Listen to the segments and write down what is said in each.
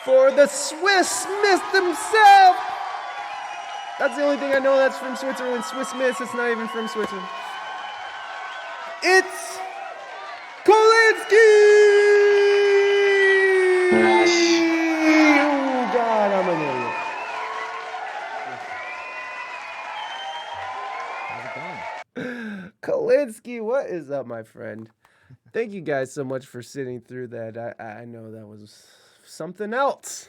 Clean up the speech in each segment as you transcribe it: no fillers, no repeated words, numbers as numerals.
for the Swiss Miss himself. That's the only thing I know that's from Switzerland. Swiss Miss, it's not even from Switzerland. It's Colinski! Oh, God, I'm an idiot. How's it going? Colinski, what is up, my friend? Thank you guys so much for sitting through that. I know that was something else.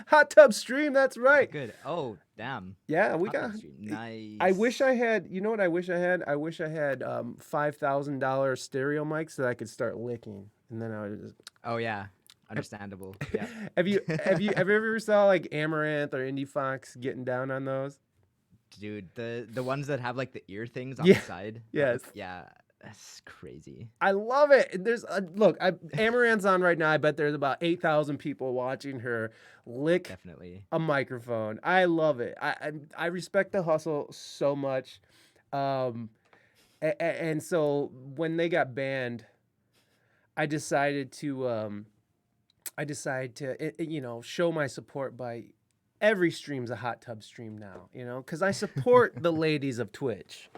Hot tub stream, that's right. Good. Oh, damn. Yeah, we Hot got. tub stream. Nice. I wish I had. You know what I wish I had? I wish I had $5,000 stereo mics that I could start licking, and then I would just. Oh yeah, understandable. Yeah. Have you ever saw like Amaranth or Indie Fox getting down on those? Dude, the ones that have like the ear things on Yeah. the side. Yes. Yeah, that's crazy. I love it. There's look, Amaranth's on right now. I bet there's about 8,000 people watching her lick Definitely. a microphone. I love it. I respect the hustle so much. And so when they got banned, I decided to show my support by every stream's a hot tub stream now, because I support the ladies of Twitch.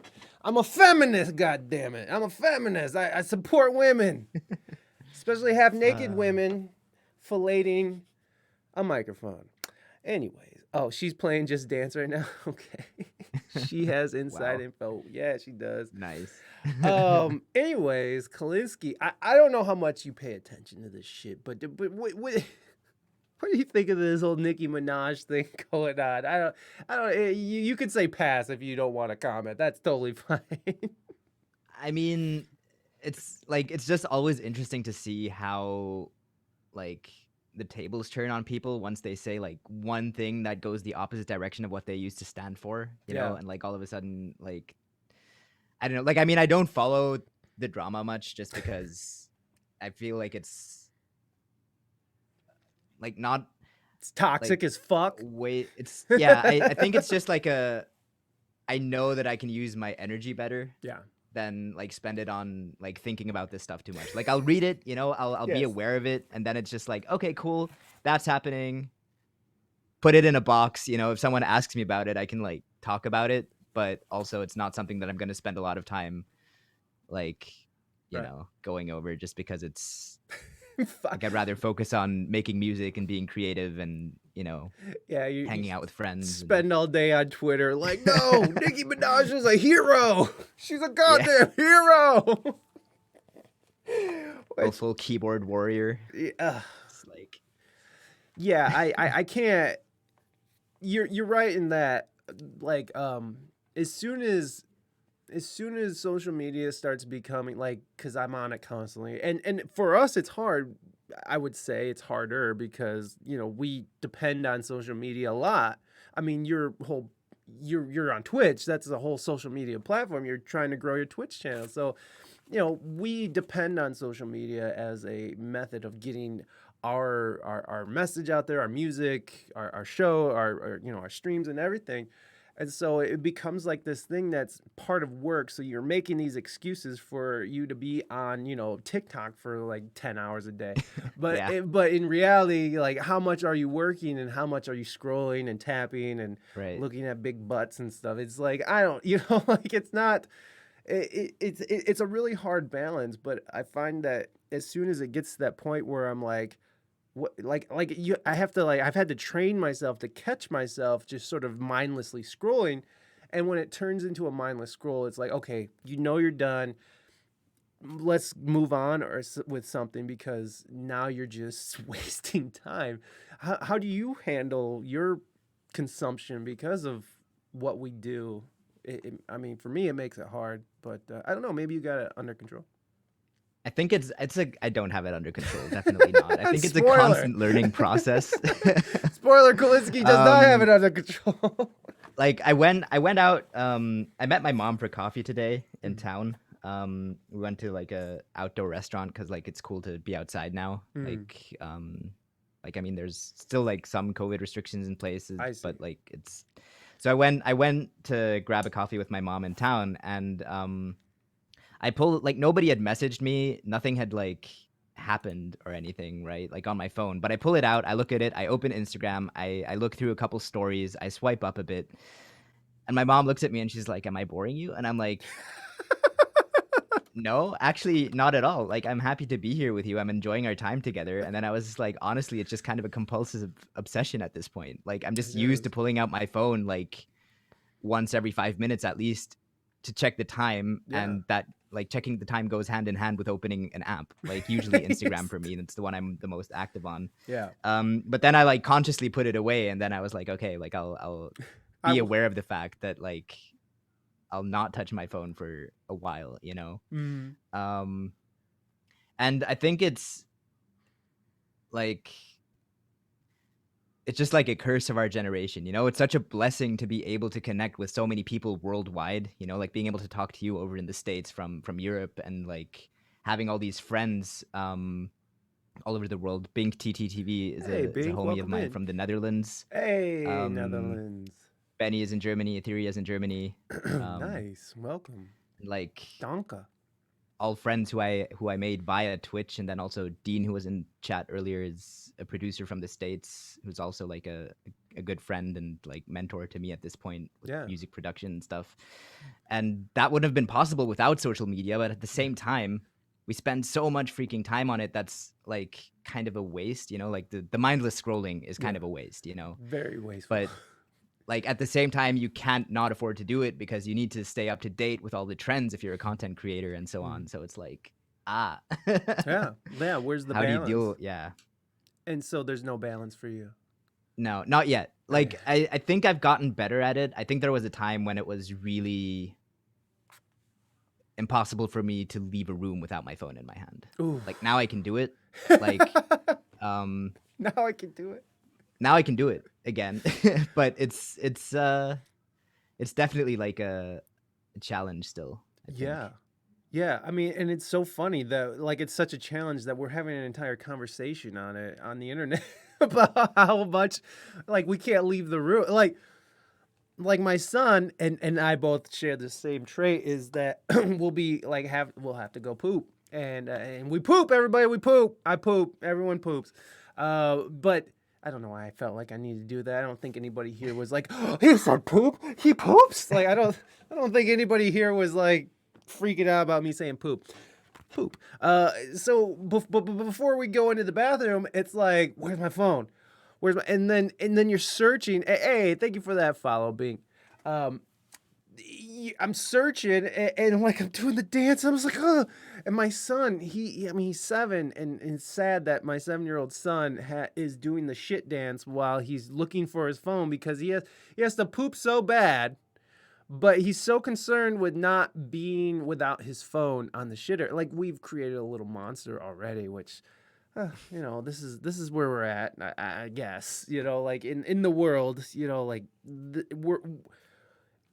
I'm a feminist, goddammit. I'm a feminist. I support women, especially half naked women filleting a microphone. Anyways, oh, she's playing Just Dance right now. Okay, she has inside Wow. info. Yeah, she does. Nice. Anyways, Colinski, I don't know how much you pay attention to this shit, but what do you think of this whole Nikki Minaj thing going on? I don't. You could say pass if you don't want to comment. That's totally fine. I mean, it's just always interesting to see how like the tables turn on people once they say like one thing that goes the opposite direction of what they used to stand for, you know, and like all of a sudden, like, I don't know, like, I mean, I don't follow the drama much just because I feel like it's like not It's toxic like as fuck. it's yeah, I think it's just like I know that I can use my energy better Yeah. than like spend it on like thinking about this stuff too much. Like I'll read it, you know, I'll be Yes. aware of it, and then it's just like, okay, cool, that's happening. Put it in a box, you know, if someone asks me about it, I can like talk about it, but also it's not something that I'm going to spend a lot of time like, you Right. know, going over just because it's Fuck. like I'd rather focus on making music and being creative and, you know, Yeah, you hanging out with friends. spend all day on Twitter like, no, Nicki Minaj is a hero. She's a goddamn hero. Go full keyboard warrior. Yeah. It's like, Yeah, I can't. You're right in that, like, as soon as social media starts becoming like, because I'm on it constantly, and for us it's hard. I would say it's harder because we depend on social media a lot. I mean, you're on Twitch. That's the whole social media platform. You're trying to grow your Twitch channel, so we depend on social media as a method of getting our message out there, our music, our show, our streams and everything. And so it becomes like this thing that's part of work. So you're making these excuses for you to be on, TikTok for like 10 hours a day. But Yeah. but in reality, like, how much are you working and how much are you scrolling and tapping and right. looking at big butts and stuff? It's like, I don't, like, it's not. It's a really hard balance. But I find that as soon as it gets to that point where I'm like, I've had to train myself to catch myself just sort of mindlessly scrolling, and when it turns into a mindless scroll, it's like, okay, you're done. Let's move on with something, because now you're just wasting time. How do you handle your consumption because of what we do? I mean, for me, it makes it hard, but I don't know. Maybe you got it under control. I think I don't have it under control. Definitely not. I think it's Spoiler. a constant learning process. Spoiler: Colinski does not have it under control. Like I went out. I met my mom for coffee today in town. We went to like a outdoor restaurant because like it's cool to be outside now. Like I mean, there's still like some COVID restrictions in places, I see. but like it's. So I went to grab a coffee with my mom in town, and I pulled, like, nobody had messaged me. Nothing had like happened or anything, right? Like on my phone. But I pull it out, I look at it, I open Instagram, I look through a couple stories, I swipe up a bit, and my mom looks at me and she's like, "Am I boring you?" And I'm like, "No, actually, not at all. Like, I'm happy to be here with you. I'm enjoying our time together." And then I was just like, honestly, it's just kind of a compulsive obsession at this point. Like, I'm just It used to is. pulling out my phone like once every 5 minutes at least to check the time, Yeah. and that like checking the time goes hand in hand with opening an app, like usually Instagram Yes. for me. That's the one I'm the most active on. Yeah. But then I like consciously put it away, and then I was like, okay, like I'll I be w- aware of the fact that like I'll not touch my phone for a while, mm, um and I think like it's just like a curse of our generation. It's such a blessing to be able to connect with so many people worldwide, like being able to talk to you over in the States from Europe, and like having all these friends all over the world. Bink TTTV hey, is a Bink, homie of welcome mine in. from the Netherlands. Hey, um Netherlands. Benny is in Germany, Etheria is in Germany. Nice. Welcome. Like Donka. all friends who I made via Twitch, and then also Dean, who was in chat earlier, is a producer from the States who's also like a good friend and like mentor to me at this point with Yeah. music production and stuff. And that wouldn't have been possible without social media, but at the Yeah. same time, we spend so much freaking time on it that's like kind of a waste, like the mindless scrolling is kind Yeah. of a waste. Very wasteful. But like at the same time, you can't not afford to do it because you need to stay up to date with all the trends if you're a content creator and so Mm. on. So it's like, ah, Yeah. Yeah. Where's the how do you balance? deal? Yeah, And so there's no balance for you. no, not yet. Yeah. Like I think I've gotten better at it. I think there was a time when it was really impossible for me to leave a room without my phone in my hand. Ooh. Like now I can do it. Like um Now I can do it. now I can do it again. But it's definitely like a challenge still, I Yeah. think. Yeah. I mean, and it's so funny that like it's such a challenge that we're having an entire conversation on it on the internet about how much like we can't leave the room. Like my son and I both share the same trait is that we'll have to go poop and we poop, everybody, we poop, I poop, everyone poops, but I don't know why I felt like I needed to do that. I don't think anybody here was like, oh, he said poop, he poops. Like I don't think anybody here was like freaking out about me saying poop. So before we go into the bathroom, it's like, where's my phone? Where's my and then you're searching. Hey, thank you for that follow, Bing. Um, I'm searching and like I'm doing the dance. I was like, oh, and my son, I mean, he's 7, and it's sad that my 7-year-old son is doing the shit dance while he's looking for his phone because he has to poop so bad, but he's so concerned with not being without his phone on the shitter. Like we've created a little monster already, which this is where we're at, I guess. Like in the world, like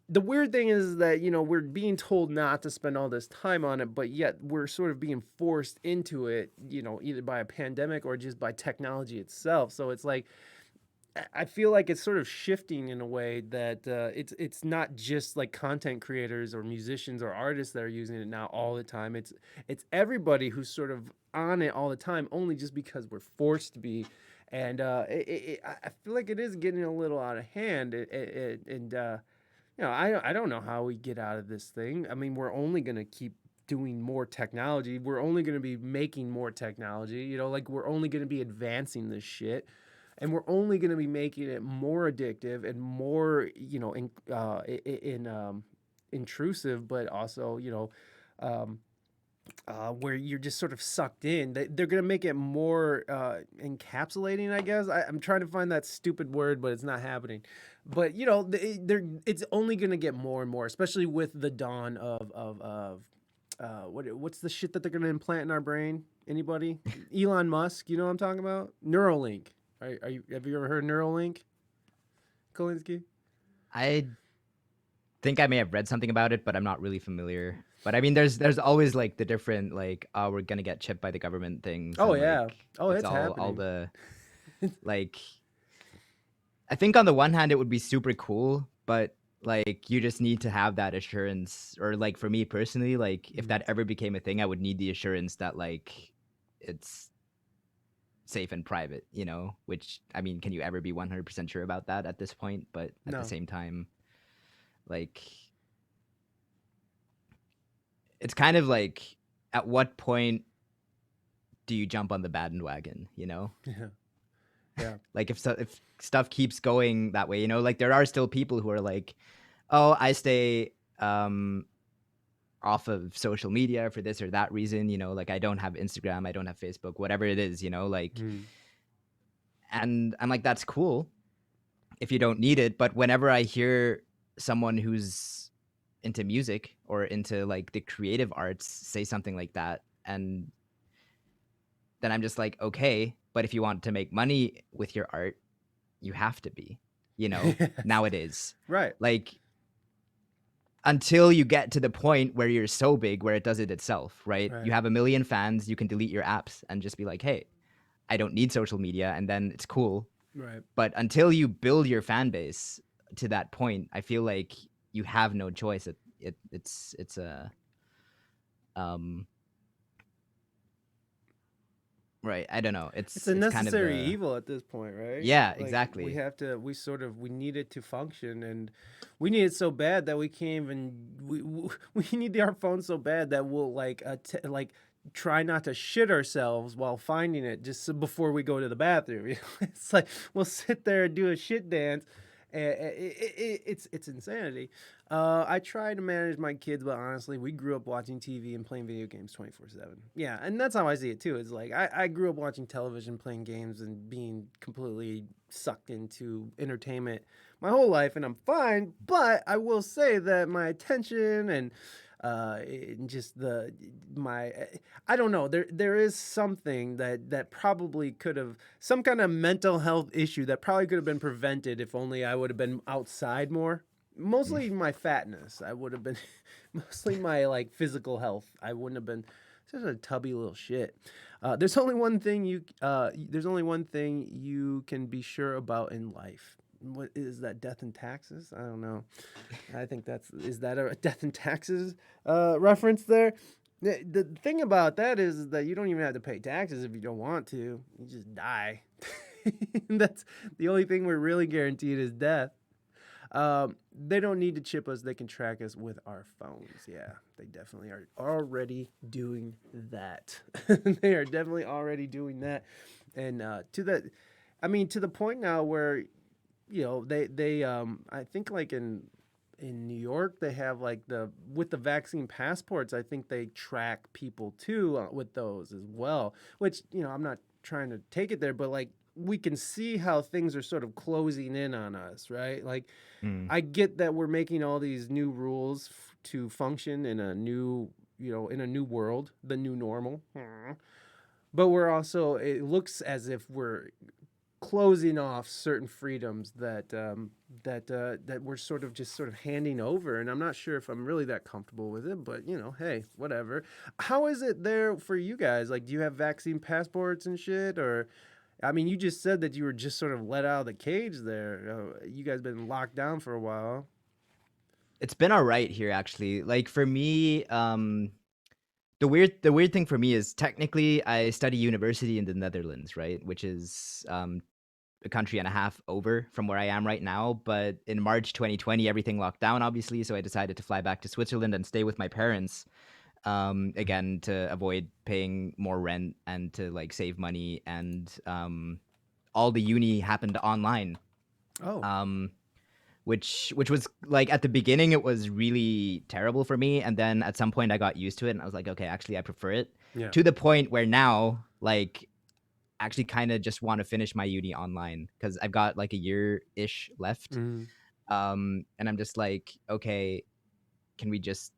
the weird thing is that we're being told not to spend all this time on it, but yet we're sort of being forced into it, either by a pandemic or just by technology itself. So it's like I feel like it's sort of shifting in a way that it's not just like content creators or musicians or artists that are using it now all the time. It's everybody who's sort of on it all the time, only just because we're forced to be. And I feel like it is getting a little out of hand. I don't know how we get out of this thing. I mean, we're only gonna keep doing more technology. We're only gonna be making more technology. Like we're only gonna be advancing this shit, and we're only going to be making it more addictive and more intrusive, but also um, where you're just sort of sucked in. They're going to make it more encapsulating, I guess. I'm trying to find that stupid word, but it's not happening. But it's only going to get more and more, especially with the dawn of what's the shit that they're going to implant in our brain? Anybody? Elon Musk, you know what I'm talking about? Neuralink. Have you ever heard Neuralink, Colinski? I think I may have read something about it, but I'm not really familiar. But I mean, there's always like the different like, oh, we're gonna get chipped by the government things, Oh and yeah. like Oh, it's it's all happening. the like. I think on the one hand it would be super cool, but like you just need to have that assurance, or like for me personally, like if Mm. that ever became a thing, I would need the assurance that like it's safe and private, you know, which I mean, can you ever be 100% sure about that at this point? But at the No. same time, like, it's kind of like, at what point do you jump on the bandwagon, you know? Yeah. Yeah. Like if stuff keeps going that way, you know, like there are still people who are like, "Oh, I stay off of social media for this or that reason, you know, like I don't have Instagram, I don't have Facebook, whatever it is, you know, like." Mm. And I'm like, "That's cool if you don't need it," but whenever I hear someone who's into music or into like the creative arts say something like that, and then I'm just like, "Okay, but if you want to make money with your art, you have to be, you know, Yes. nowadays." Right. Like, until you get to the point where you're so big where it does it itself, right? You Right. have a million fans, you can delete your apps and just be like, "Hey, I don't need social media," and then it's cool. Right. But until you build your fan base to that point, I feel like you have no choice. It's a um right. I don't know. It's a It's kind of necessary the evil at this point, right? yeah, Like we exactly. have to, we need it to function, and we need it so bad that we can't even. We need our phone so bad that we'll like try not to shit ourselves while finding it just before we go to the bathroom. You know? It's like we'll sit there and do a shit dance. It's insanity. I try to manage my kids, but honestly, we grew up watching TV and playing video games 24/7. Yeah, and that's how I see it too. It's like I grew up watching television, playing games, and being completely sucked into entertainment my whole life, and I'm fine. But I will say that my attention and just my I don't know. There is something that probably could have some kind of mental health issue that probably could have been prevented if only I would have been outside more. Mm. Mostly my fatness. I would have been mostly my like physical health. I wouldn't have been such a tubby little shit. There's only one thing you can be sure about in life. What is that? Death and taxes? I don't know. I think is that a death and taxes reference there? The thing about that is that you don't even have to pay taxes if you don't want to. You just die. That's the only thing we're really guaranteed is death. They don't need to chip us. They can track us with our phones. Yeah, they definitely are already doing that. They are definitely already doing that. And to the point now where I think like in New York they have like the with the vaccine passports. I think they track people too with those as well. Which I'm not trying to take it there, but like we can see how things are sort of closing in on us, right? Like Mm. I get that we're making all these new rules to function in a new, in a new world, the new normal. But we're also, it looks as if we're closing off certain freedoms that we're sort of handing over, and I'm not sure if I'm really that comfortable with it, but hey, whatever. How is it there for you guys? Like, do you have vaccine passports and shit, or I mean, you just said that you were just sort of let out of the cage there. You guys been locked down for a while. It's been all right here actually. Like for me, the weird thing for me is technically I study university in the Netherlands, right? Which is a country and a half over from where I am right now. But in March 2020, everything locked down, obviously. So I decided to fly back to Switzerland and stay with my parents, again, to avoid paying more rent and to like save money. And all the uni happened online. Oh, Um, which was like at the beginning it was really terrible for me, and then at some point I got used to it and I was like, okay, actually I prefer it, yeah. to the point where now like actually kind of just want to finish my uni online because I've got like a year ish left. Mm. And I'm just like, okay, can we just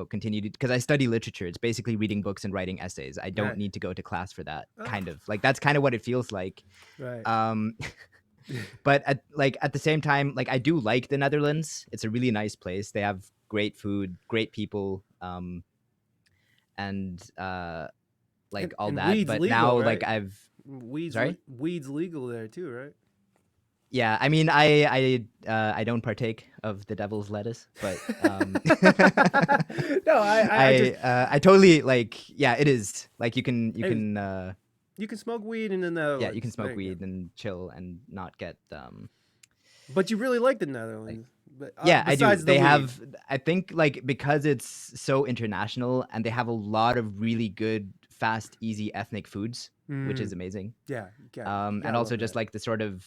continue to, because I study literature, it's basically reading books and writing essays. I don't Right. need to go to class for that, Oh, kind of like that's kind of what it feels like. right. um but at the same time, like I do like the Netherlands. It's a really nice place. They have great food, great people, and like all And that. weed's But legal, now like right? I've sorry. Weed's legal there too, right? Yeah, I mean, I don't partake of the devil's lettuce, but No, I just I totally like. Yeah, it is like you hey, can you can smoke weed in the yeah, you can Netherlands. There smoke you go. weed and chill and not get But you really like the like Netherlands, but yeah, I do. besides the They weed. have, I think, like because it's so international and they have a lot of really good, fast, easy ethnic foods, which is Mm, amazing. yeah, you And gotta also love just that. like the sort of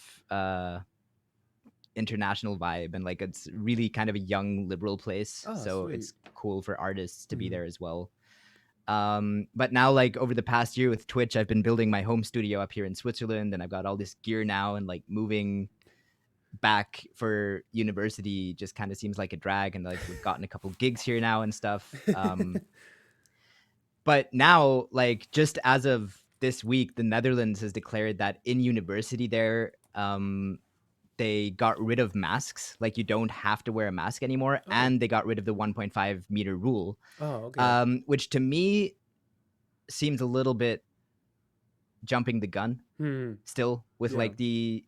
international vibe, and like it's really kind of a young liberal place, Oh, so sweet. it's cool for artists to be Mhm. there as well. But now, like over the past year with Twitch, I've been building my home studio up here in Switzerland, and I've got all this gear now, and like moving back for university just kind of seems like a drag, and like we've gotten a couple gigs here now and stuff. But now, like just as of this week, the Netherlands has declared that in university there, they got rid of masks. Like you don't have to wear a mask anymore, Oh, and they got rid of the 1.5 meter rule, oh, okay. which to me seems a little bit jumping the gun. Hmm. Still, with Yeah. like the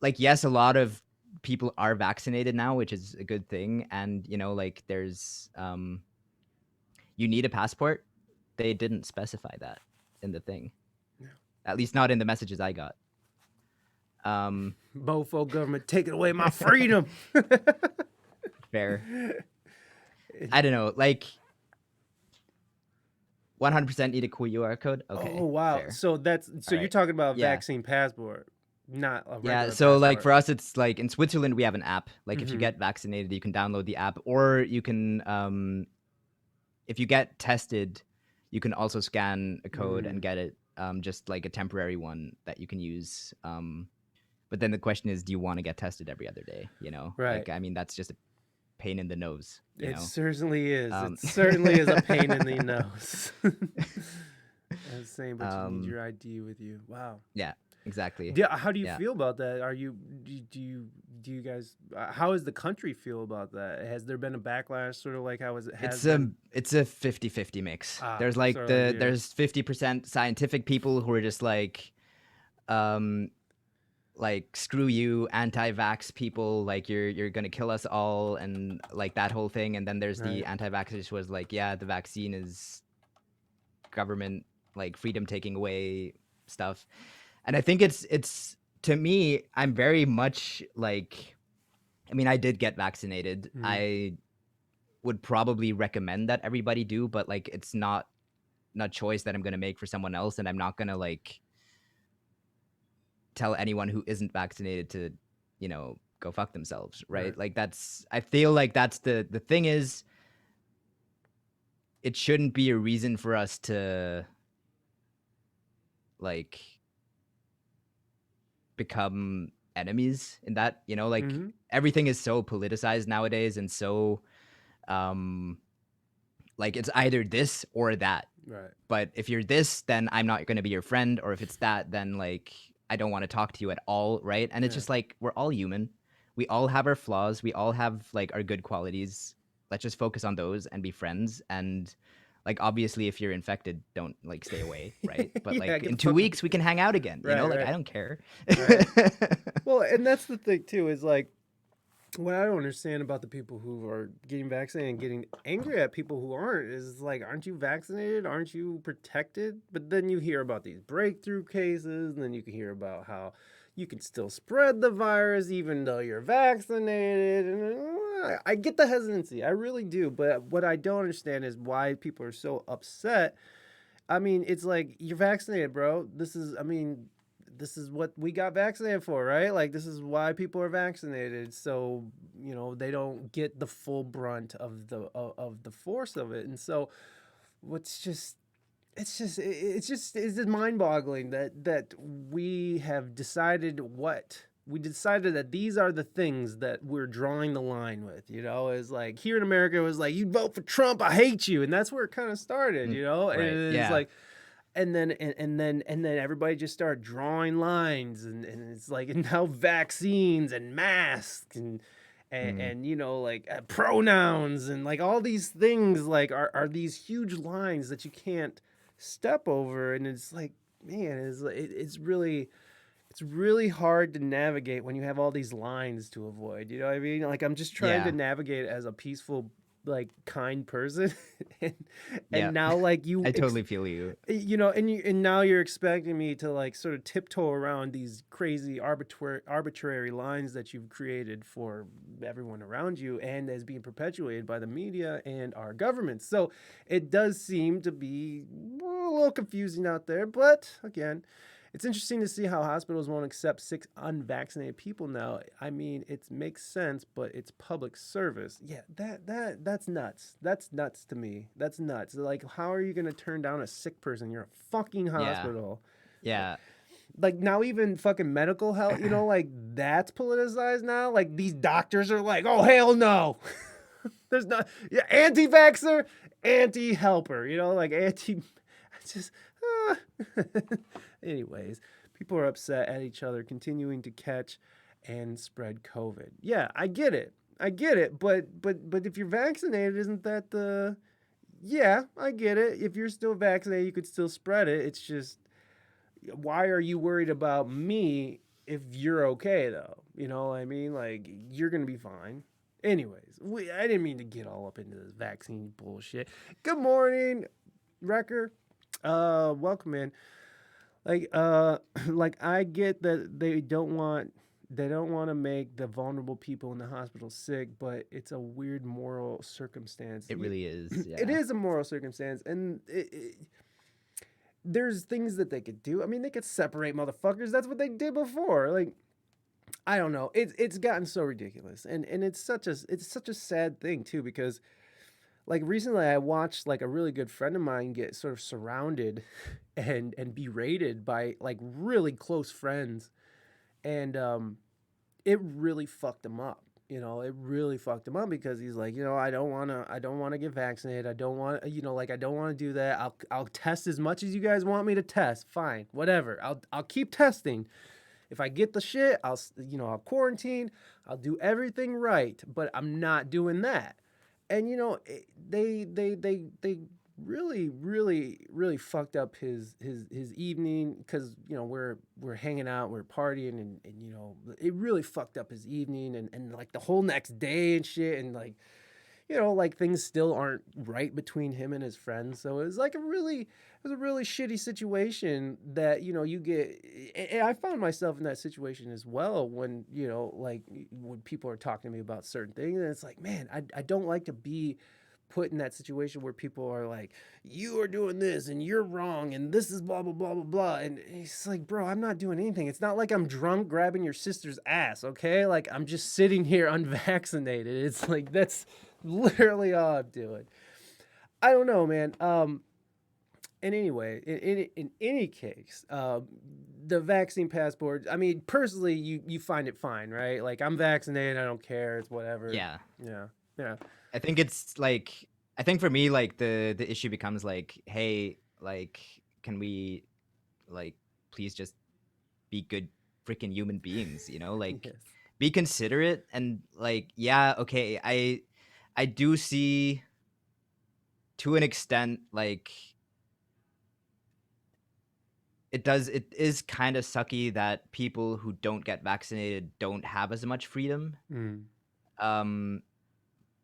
like, yes, a lot of people are vaccinated now, which is a good thing, and like there's you need a passport. They didn't specify that in the thing, Yeah. at least not in the messages I got. Mofo government taking away my freedom. Fair. I don't know, like 100% need a cool QR code. Oh Okay, wow. fair. So All you're right. talking about a Yeah. vaccine passport, not a Yeah. regular So like passport. for us, it's like in Switzerland we have an app. Like if you Mm-hmm. get vaccinated, you can download the app, or you can if you get tested, you can also scan a code and Mm, get it, just like a temporary one that you can use. But then the question is, do you want to get tested every other day? right. Like I mean, that's just a pain in the nose. It certainly is. It Um, certainly is a pain in the nose. I was saying, but you need um, your ID with you. Wow. yeah, exactly. Yeah. How do you Yeah, feel about that? Do you guys? How does the country feel about that? Has there been a backlash, sort of like how it has been? it's a 50-50 mix. Ah, There's like sort of like here. there's 50% scientific people who are just um, like screw you, anti-vax people, like you're gonna kill us all, and like that whole thing. And then there's the Right. anti-vaxxers who was like, yeah, the vaccine is government like freedom taking away stuff. And I think it's to me, I'm very much like, I mean, I did get vaccinated. Mm, I would probably recommend that everybody do, but like it's not choice that I'm gonna make for someone else, and I'm not gonna like tell anyone who isn't vaccinated to, go fuck themselves, right. right? Like that's, I feel like that's the thing is, it shouldn't be a reason for us to like become enemies in that, like Mm-hmm. everything is so politicized nowadays, and so um like it's either this or that. Right. But if you're this, then I'm not going to be your friend, or if it's that, then like I don't want to talk to you at all, right? And it's Yeah. just like we're all human. We all have our flaws. We all have like our good qualities. Let's just focus on those and be friends. And like obviously if you're infected, don't like stay away, right? But Yeah. like Get in the 2 fuck. weeks we can hang out again, Right. like Right. I don't care. Right. Well, and that's the thing too. Is like what I don't understand about the people who are getting vaccinated and getting angry at people who aren't is like, aren't you vaccinated? Aren't you protected? But then you hear about these breakthrough cases, and then you can hear about how you can still spread the virus even though you're vaccinated. And I get the hesitancy, I really do. But what I don't understand is why people are so upset. I mean, it's like you're vaccinated, bro. This is what we got vaccinated for, right? Like this is why people are vaccinated, so they don't get the full brunt of the force of it. And so, what's just it's just mind-boggling that we decided that these are the things that we're drawing the line with. Is like here in America, it was like, you vote for Trump, I hate you, and that's where it kind of started. Mm, And right. it's Yeah. like, and then everybody just started drawing lines, and it's like, and now vaccines and masks Mm, like pronouns and like all these things like are these huge lines that you can't step over. And it's like, man, it's it's really hard to navigate when you have all these lines to avoid. You know what I mean? Like I'm just trying to Yeah. navigate as a peaceful, like kind person, and Yeah. now like I totally feel you. and now you're expecting me to like sort of tiptoe around these crazy arbitrary lines that you've created for everyone around you and as being perpetuated by the media and our government. So it does seem to be a little confusing out there, but again, it's interesting to see how hospitals won't accept sick unvaccinated people now. I mean, it makes sense, but it's public service. Yeah, that's nuts. That's nuts to me. That's nuts. Like, how are you gonna turn down a sick person? You're a fucking Yeah. hospital. Like, Yeah. like now even fucking medical health, like that's politicized now. Like these doctors are like, oh hell no. There's not anti-vaxxer, anti-helper, like anti. It's just. ah. Anyways, people are upset at each other continuing to catch and spread COVID. Yeah, I get it. I get it. But if you're vaccinated, isn't that the? Yeah, I get it. If you're still vaccinated, you could still spread it. It's just why are you worried about me if you're okay though? You know what I mean? Like you're gonna be fine. Anyways, I didn't mean to get all up into this vaccine bullshit. Good morning, Wrecker. Welcome in. Like like I get that they don't want to make the vulnerable people in the hospital sick, but it's a weird moral circumstance. It really is. It Yeah. is a moral circumstance, and there's things that they could do. I mean, they could separate motherfuckers. That's what they did before. Like I don't know. It's gotten so ridiculous, and it's such a sad thing too because like recently I watched like a really good friend of mine get sort of surrounded and berated by like really close friends, and it really fucked him up. It really fucked him up because he's like, I don't want to get vaccinated. I don't want, like I don't want to do that. I'll test as much as you guys want me to test. Fine, whatever. I'll keep testing. If I get the shit, I'll quarantine. I'll do everything right, but I'm not doing that. And they really really fucked up his evening because we're hanging out, we're partying, and it really fucked up his evening and like the whole next day and shit, and like like things still aren't right between him and his friends. So it was like it was a really shitty situation that you get. And I found myself in that situation as well when like when people are talking to me about certain things, and it's like, man, I don't like to be put in that situation where people are like, you are doing this and you're wrong and this is blah blah blah blah blah, and it's like, bro, I'm not doing anything. It's not like I'm drunk grabbing your sister's ass, okay? Like I'm just sitting here unvaccinated. It's like that's literally all I'm doing. I don't know, man. And anyway, in any case, the vaccine passport. I mean, personally, you find it fine, right? Like I'm vaccinated, I don't care. It's whatever. Yeah. Yeah, yeah. I think it's like I think for me like the issue becomes like, hey, like can we like please just be good freaking human beings, Like Yes. be considerate and like yeah, okay, I do see to an extent like it is kind of sucky that people who don't get vaccinated don't have as much freedom. Mm. Um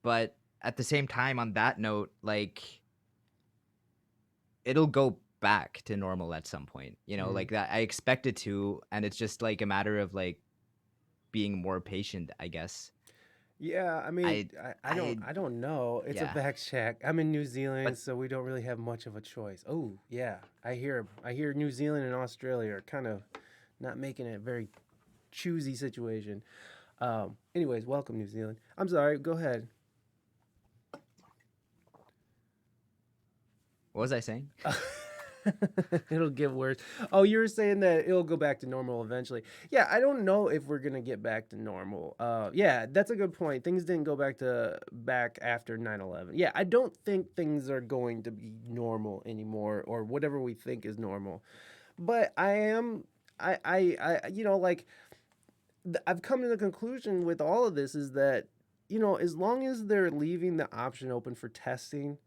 but at the same time on that note, like it'll go back to normal at some point, Mm. like that I expect it to, and it's just like a matter of like being more patient, I guess. Yeah, I mean, I I I don't know. It's a yeah. fact check. I'm in New Zealand, But so we don't really have much of a choice. Oh, yeah. I hear New Zealand and Australia are kind of not making it a very choosy situation. Anyways, welcome New Zealand. I'm sorry, go ahead. what was I saying? It'll get worse. Oh, you were saying that it'll go back to normal eventually. Yeah, I don't know if we're gonna get back to normal. Yeah, that's a good point. Things didn't go back after 9/11. Yeah, I don't think things are going to be normal anymore, or whatever we think is normal. But I am, like I've come to the conclusion with all of this is that as long as they're leaving the option open for testing,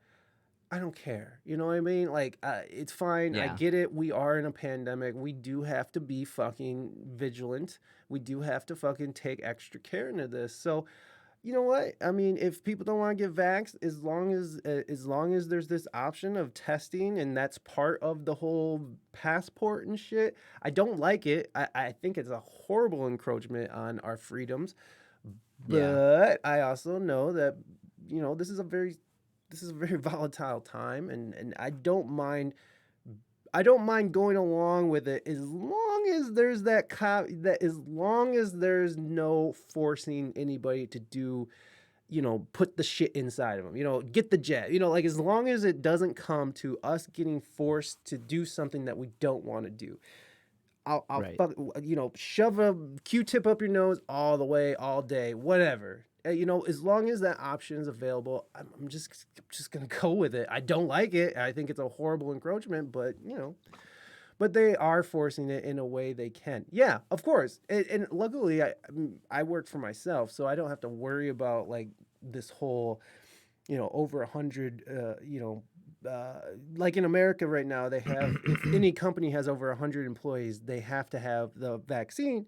I don't care. You know what I mean? Like, it's fine. I Yeah. get it. We are in a pandemic. We do have to be fucking vigilant. We do have to fucking take extra care into this. So, you know what? I mean, if people don't want to get vaxxed, as long as there's this option of testing and that's part of the whole passport and shit, I don't like it. I think it's a horrible encroachment on our freedoms. Yeah. But I also know that, this is a very volatile time, and I don't mind going along with it as long as there's that as long as there's no forcing anybody to do, put the shit inside of them, get the jab, like as long as it doesn't come to us getting forced to do something that we don't want to do. I'll Right. shove a Q-tip up your nose all the way, all day, whatever. As long as that option is available, I'm just gonna go with it. I don't like it. I think it's a horrible encroachment, but they are forcing it in a way they can. Yeah, of course. And luckily, I work for myself, so I don't have to worry about like this whole, over 100, like in America right now, they have, if any company has over 100 employees, they have to have the vaccine.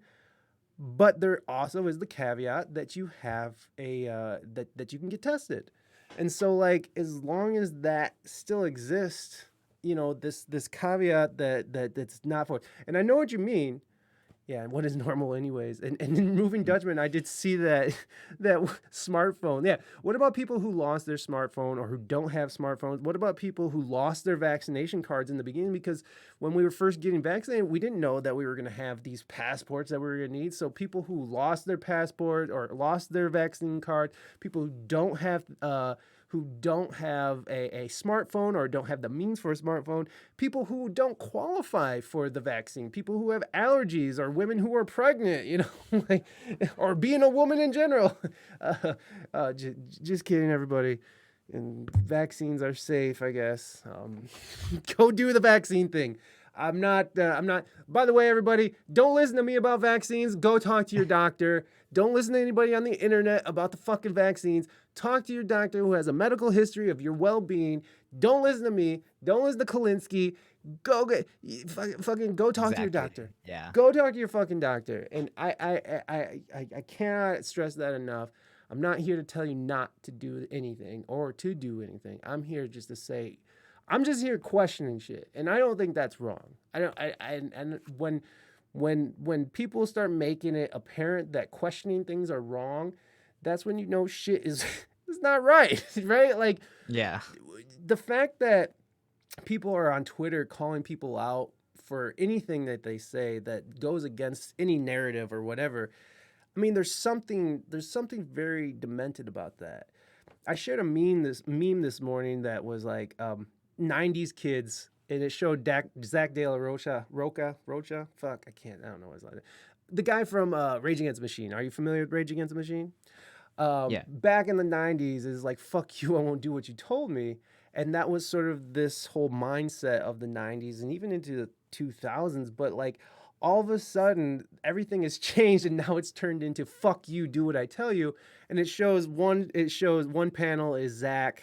But there also is the caveat that you have that you can get tested. And so like as long as that still exists, this caveat that's not for, and I know what you mean. Yeah, and what is normal anyways? And in Moving Dutchman, I did see that that smartphone. Yeah. What about people who lost their smartphone or who don't have smartphones? What about people who lost their vaccination cards in the beginning? Because when we were first getting vaccinated, we didn't know that we were going to have these passports that we were going to need. So people who lost their passport or lost their vaccine card, people who don't have a smartphone or don't have the means for a smartphone, people who don't qualify for the vaccine, people who have allergies or women who are pregnant, like, or being a woman in general. Just kidding, everybody. And vaccines are safe, I guess. Go do the vaccine thing. I'm not, by the way, everybody, don't listen to me about vaccines. Go talk to your doctor. Don't listen to anybody on the internet about the fucking vaccines. Talk to your doctor who has a medical history of your well-being. Don't listen to me. Don't listen to Colinski. Fucking go talk to your doctor. Yeah. Go talk to your fucking doctor. And I cannot stress that enough. I'm not here to tell you not to do anything or to do anything. I'm here just to say, I'm just here questioning shit, and I don't think that's wrong. And when people start making it apparent that questioning things are wrong, that's when you know shit is not right, right? Like, Yeah. the fact that people are on Twitter calling people out for anything that they say that goes against any narrative or whatever. I mean, there's something very demented about that. I shared a meme this morning that was like 90s kids, and it showed Zach De La Rocha. Fuck, I don't know what his name is. The guy from Rage Against the Machine. Are you familiar with Rage Against the Machine? Yeah. Back in the 90s is like, fuck you, I won't do what you told me. And that was sort of this whole mindset of the 90s and even into the 2000s. But like all of a sudden, everything has changed and now it's turned into fuck you, do what I tell you. And it shows one panel is Zach.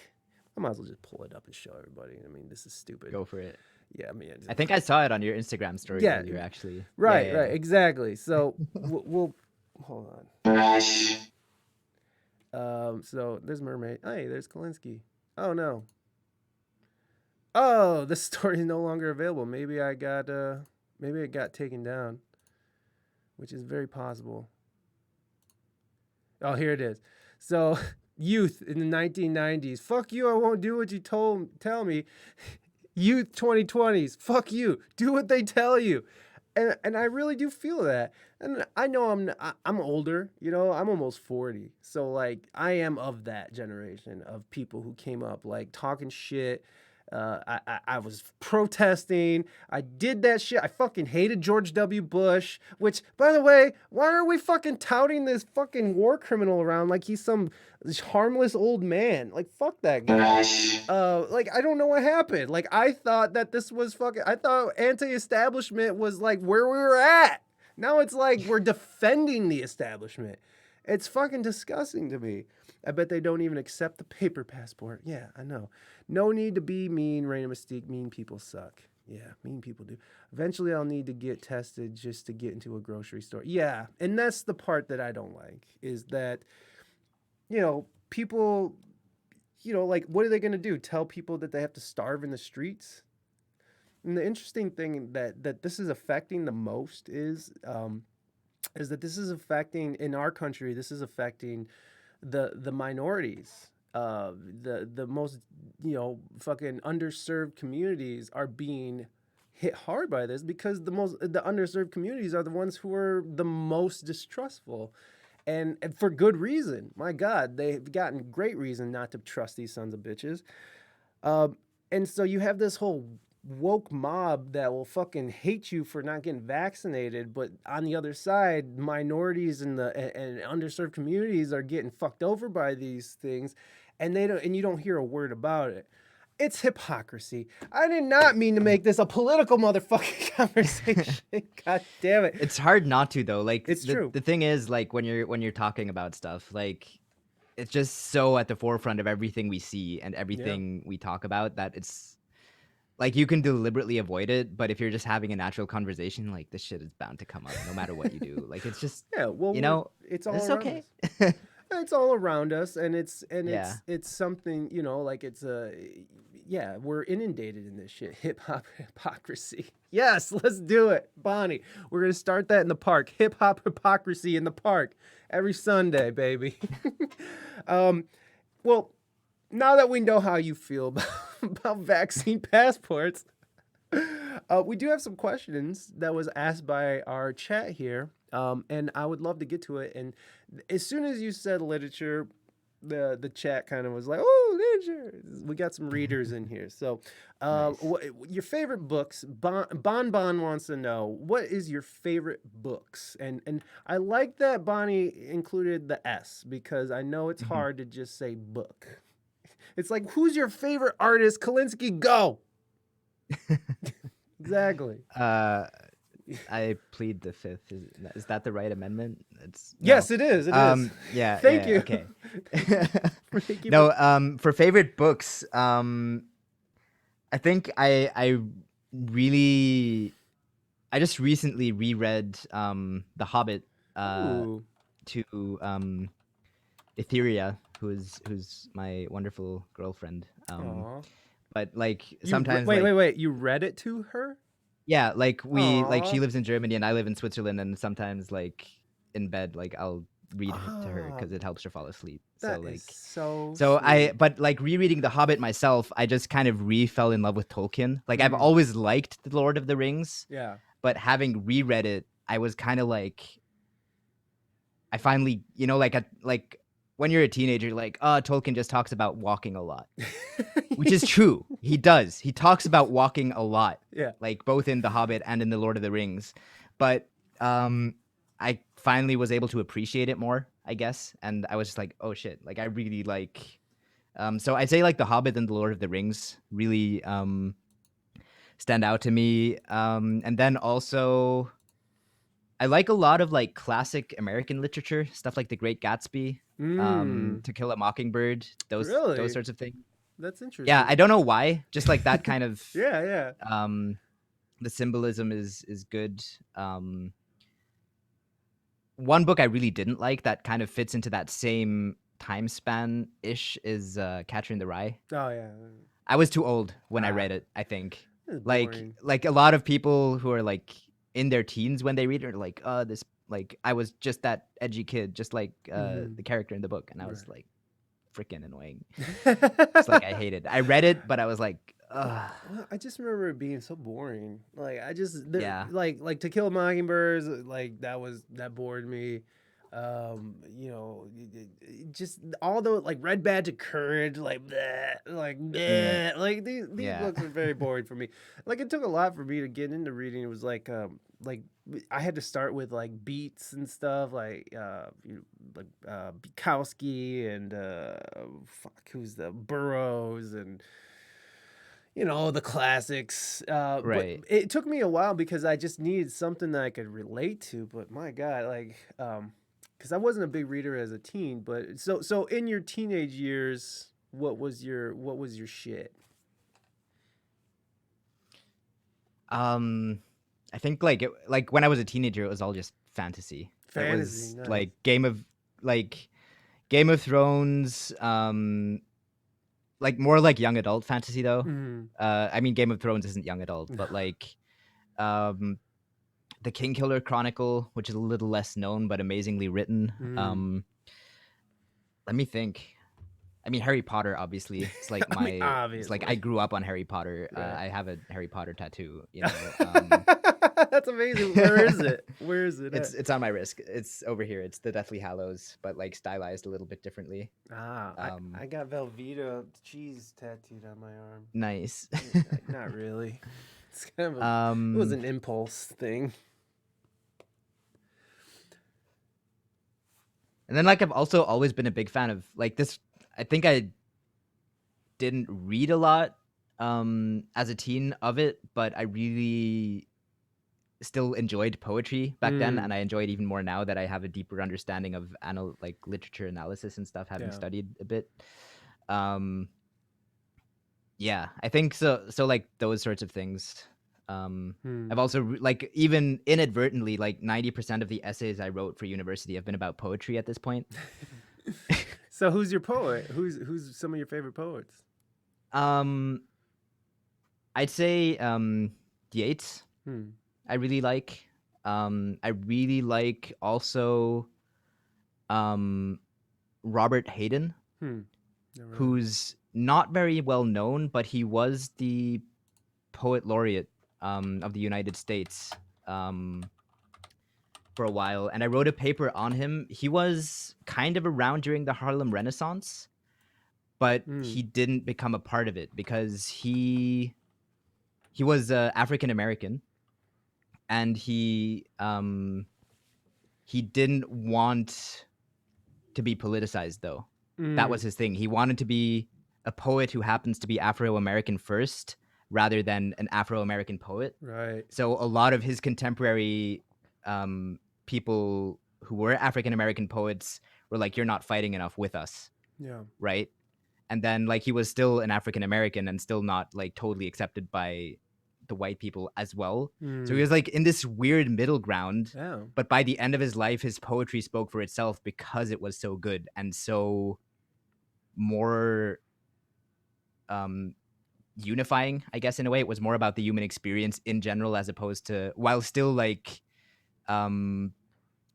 I might as well just pull it up and show everybody. I mean, this is stupid. Go for it. Yeah, I mean, I think I saw it on your Instagram story earlier, actually. Right, Yeah. right, exactly. So we'll hold on. So there's Mermaid. Hey, there's Colinski. Oh no. Oh, the story is no longer available. Maybe it got taken down, which is very possible. Oh, here it is. So, youth in the 1990s. Fuck you, I won't do what you tell me. Youth 2020s. Fuck you. Do what they tell you. And I really do feel that. And I know I'm older, I'm almost 40. So like I am of that generation of people who came up like talking shit. I was protesting. I did that shit. I fucking hated George W. Bush, which, by the way, why are we fucking touting this fucking war criminal around like he's some harmless old man? Like, fuck that guy. Like, I don't know what happened. Like, I thought that this was I thought anti-establishment was like where we were at. Now it's like we're defending the establishment. It's fucking disgusting to me. I bet they don't even accept the paper passport. Yeah, I know. No need to be mean, Reina Mystique. Mean people suck. Yeah, mean people do. Eventually, I'll need to get tested just to get into a grocery store. Yeah, and that's the part that I don't like is that, people, like, what are they going to do? Tell people that they have to starve in the streets? And the interesting thing that this is affecting the most is that this is affecting in our country. This is affecting the minorities. The most fucking underserved communities are being hit hard by this because the underserved communities are the ones who are the most distrustful, and for good reason. My God, they've gotten great reason not to trust these sons of bitches. Um, and so you have this whole woke mob that will fucking hate you for not getting vaccinated, but on the other side, minorities and underserved communities are getting fucked over by these things, and you don't hear a word about it. It's hypocrisy. I did not mean to make this a political motherfucking conversation. God damn it. It's hard not to though. Like It's true. the thing is, like when you're talking about stuff, like it's just so at the forefront of everything we see and everything we talk about that it's like you can deliberately avoid it, but if you're just having a natural conversation, like this shit is bound to come up no matter what you do. Like it's just Yeah, well, it's all it's around okay. us. It's all around us, and Yeah. it's something, like it's we're inundated in this shit. Hip hop hypocrisy. Yes, let's do it, Bonnie. We're gonna start that in the park. Hip hop hypocrisy in the park every Sunday, baby. Well, now that we know how you feel about vaccine passports, we do have some questions that was asked by our chat here, and I would love to get to it. And as soon as you said literature, the chat kind of was like, "Oh, literature!" We got some readers in here. So, Nice. your favorite books? Bon wants to know what is your favorite books, and I like that Bonnie included the S because I know it's Mhm. hard to just say book. It's like, who's your favorite artist? Colinski, go. Exactly. I plead the fifth. Is that the right amendment? It's no. Yes, it is. It is. Yeah, Thank yeah, you. okay. Thank you No, for- for favorite books, I think I really I just recently reread The Hobbit Ooh. to Etheria, who's my wonderful girlfriend. Aw. But like sometimes Wait, like wait, wait. You read it to her? yeah, like Aw. she lives in Germany and I live in Switzerland, and sometimes like in bed like I'll read to her Ah, because it helps her fall asleep. So that is like so so I sweet. but like rereading The Hobbit myself, I just kind of fell in love with Tolkien. Like I've Mm, always liked The Lord of the Rings, yeah. but having reread it, I was kind of like I finally, like when you're a teenager, like, Tolkien just talks about walking a lot, which is true. He does. He talks about walking a lot, Yeah. like both in The Hobbit and in The Lord of the Rings. But I finally was able to appreciate it more, I guess. And I was just like, oh shit, like I really like. So I'd say like The Hobbit and The Lord of the Rings really stand out to me. And then also I like a lot of like classic American literature, stuff like The Great Gatsby, Mm. To Kill a Mockingbird, those Really? sorts of things. That's Yeah, I interesting. don't know why, just like that kind of Yeah, yeah. um, the symbolism is good. One book I really didn't like that kind of fits into that same time span ish is Catcher in the Rye. Oh, yeah. I was too old when I Ah, read it, I think. it's Like boring. like a lot of people who are like in their teens when they read it are like, this like I was just that edgy kid, just like Mm-hmm. the character in the book. And I was Right. like freaking annoying. It's like I hated. I read it, but I was like, ugh. Well, I just remember it being so boring. Like I just Yeah. like To Kill a Mockingbird, like that bored me. Just all the like Red Badge of Courage, Mm, like these yeah. books are very boring for me. Like it took a lot for me to get into reading. It was like I had to start with like beats and stuff Bukowski and who's the Burroughs and the classics. But Right. it took me a while because I just needed something that I could relate to. But my God, because I wasn't a big reader as a teen, but so in your teenage years, what was your shit? I think like when I was a teenager, it was all just fantasy. It Fantasy, was nice. like Game of Thrones, like more like young adult fantasy though. Mm. I mean, Game of Thrones isn't young adult, but like um, the King Killer Chronicle, which is a little less known but amazingly written. Mm. Let me think. I mean, Harry Potter, obviously. It's like I mean, it's like I obviously, grew up on Harry Potter. right? I have a Harry Potter tattoo. That's amazing. Where is it? Where is it at? It's on my wrist. It's over here. It's the Deathly Hallows, but like stylized a little bit differently. Ah, Um, I got Velveeta cheese tattooed on my arm. nice. Not really. It's kind of it was um, an impulse thing. and then like I've also always been a big fan of like this. I think I didn't read a lot as a teen of it, but I really still enjoyed poetry back then, Mm, and I enjoy it even more now that I have a deeper understanding of like literature analysis and stuff, having yeah. studied a bit. Um, yeah, I think so. So like those sorts of things. Hmm. I've also like even inadvertently like 90% of the essays I wrote for university have been about poetry at this point. So who's your poet? Who's some of your favorite poets? Um, I'd say Yeats. Hmm. I really like. I really like also um Robert Hayden, Hmm. Never heard of him. who's not very well known, but he was the poet laureate of the United States um, for a while, and I wrote a paper on him. He was kind of around during the Harlem Renaissance, but Hmm. he didn't become a part of it because he was African American, and he didn't want to be politicized though. That Hmm. was his thing. He wanted to be a poet who happens to be Afro American first rather than an Afro American poet. Right. So a lot of his contemporary people who were African American poets were like, "You're not fighting enough with us," Yeah. right? And then like he was still an African American and still not like totally accepted by the white people as well. So he Hmm. was like in this weird middle ground. Yeah. But by the end of his life, his poetry spoke for itself because it was so good and so more um unifying, I guess. In a way, it was more about the human experience in general as opposed to, while still like um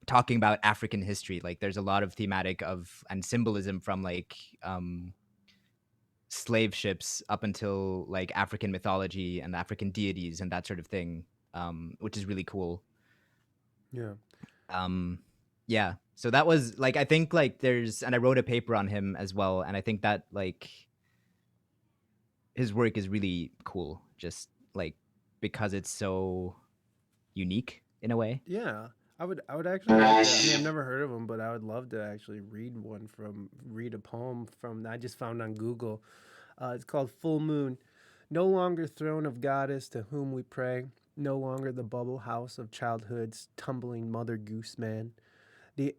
talking about African history. Like there's a lot of thematic of and symbolism from like slave ships up until like African mythology and African deities and that sort of thing, which is really cool. Yeah. um yeah, so that was like, I think like there's, and I wrote a paper on him as well, and I think that like his work is really cool, just like because it's so unique in a way. Yeah. I would actually like to. I mean, I've never heard of him, but I would love to actually read a poem from I just found on Google. It's called Full Moon. No longer throne of goddess to whom we pray, no longer the bubble house of childhood's tumbling mother goose man. The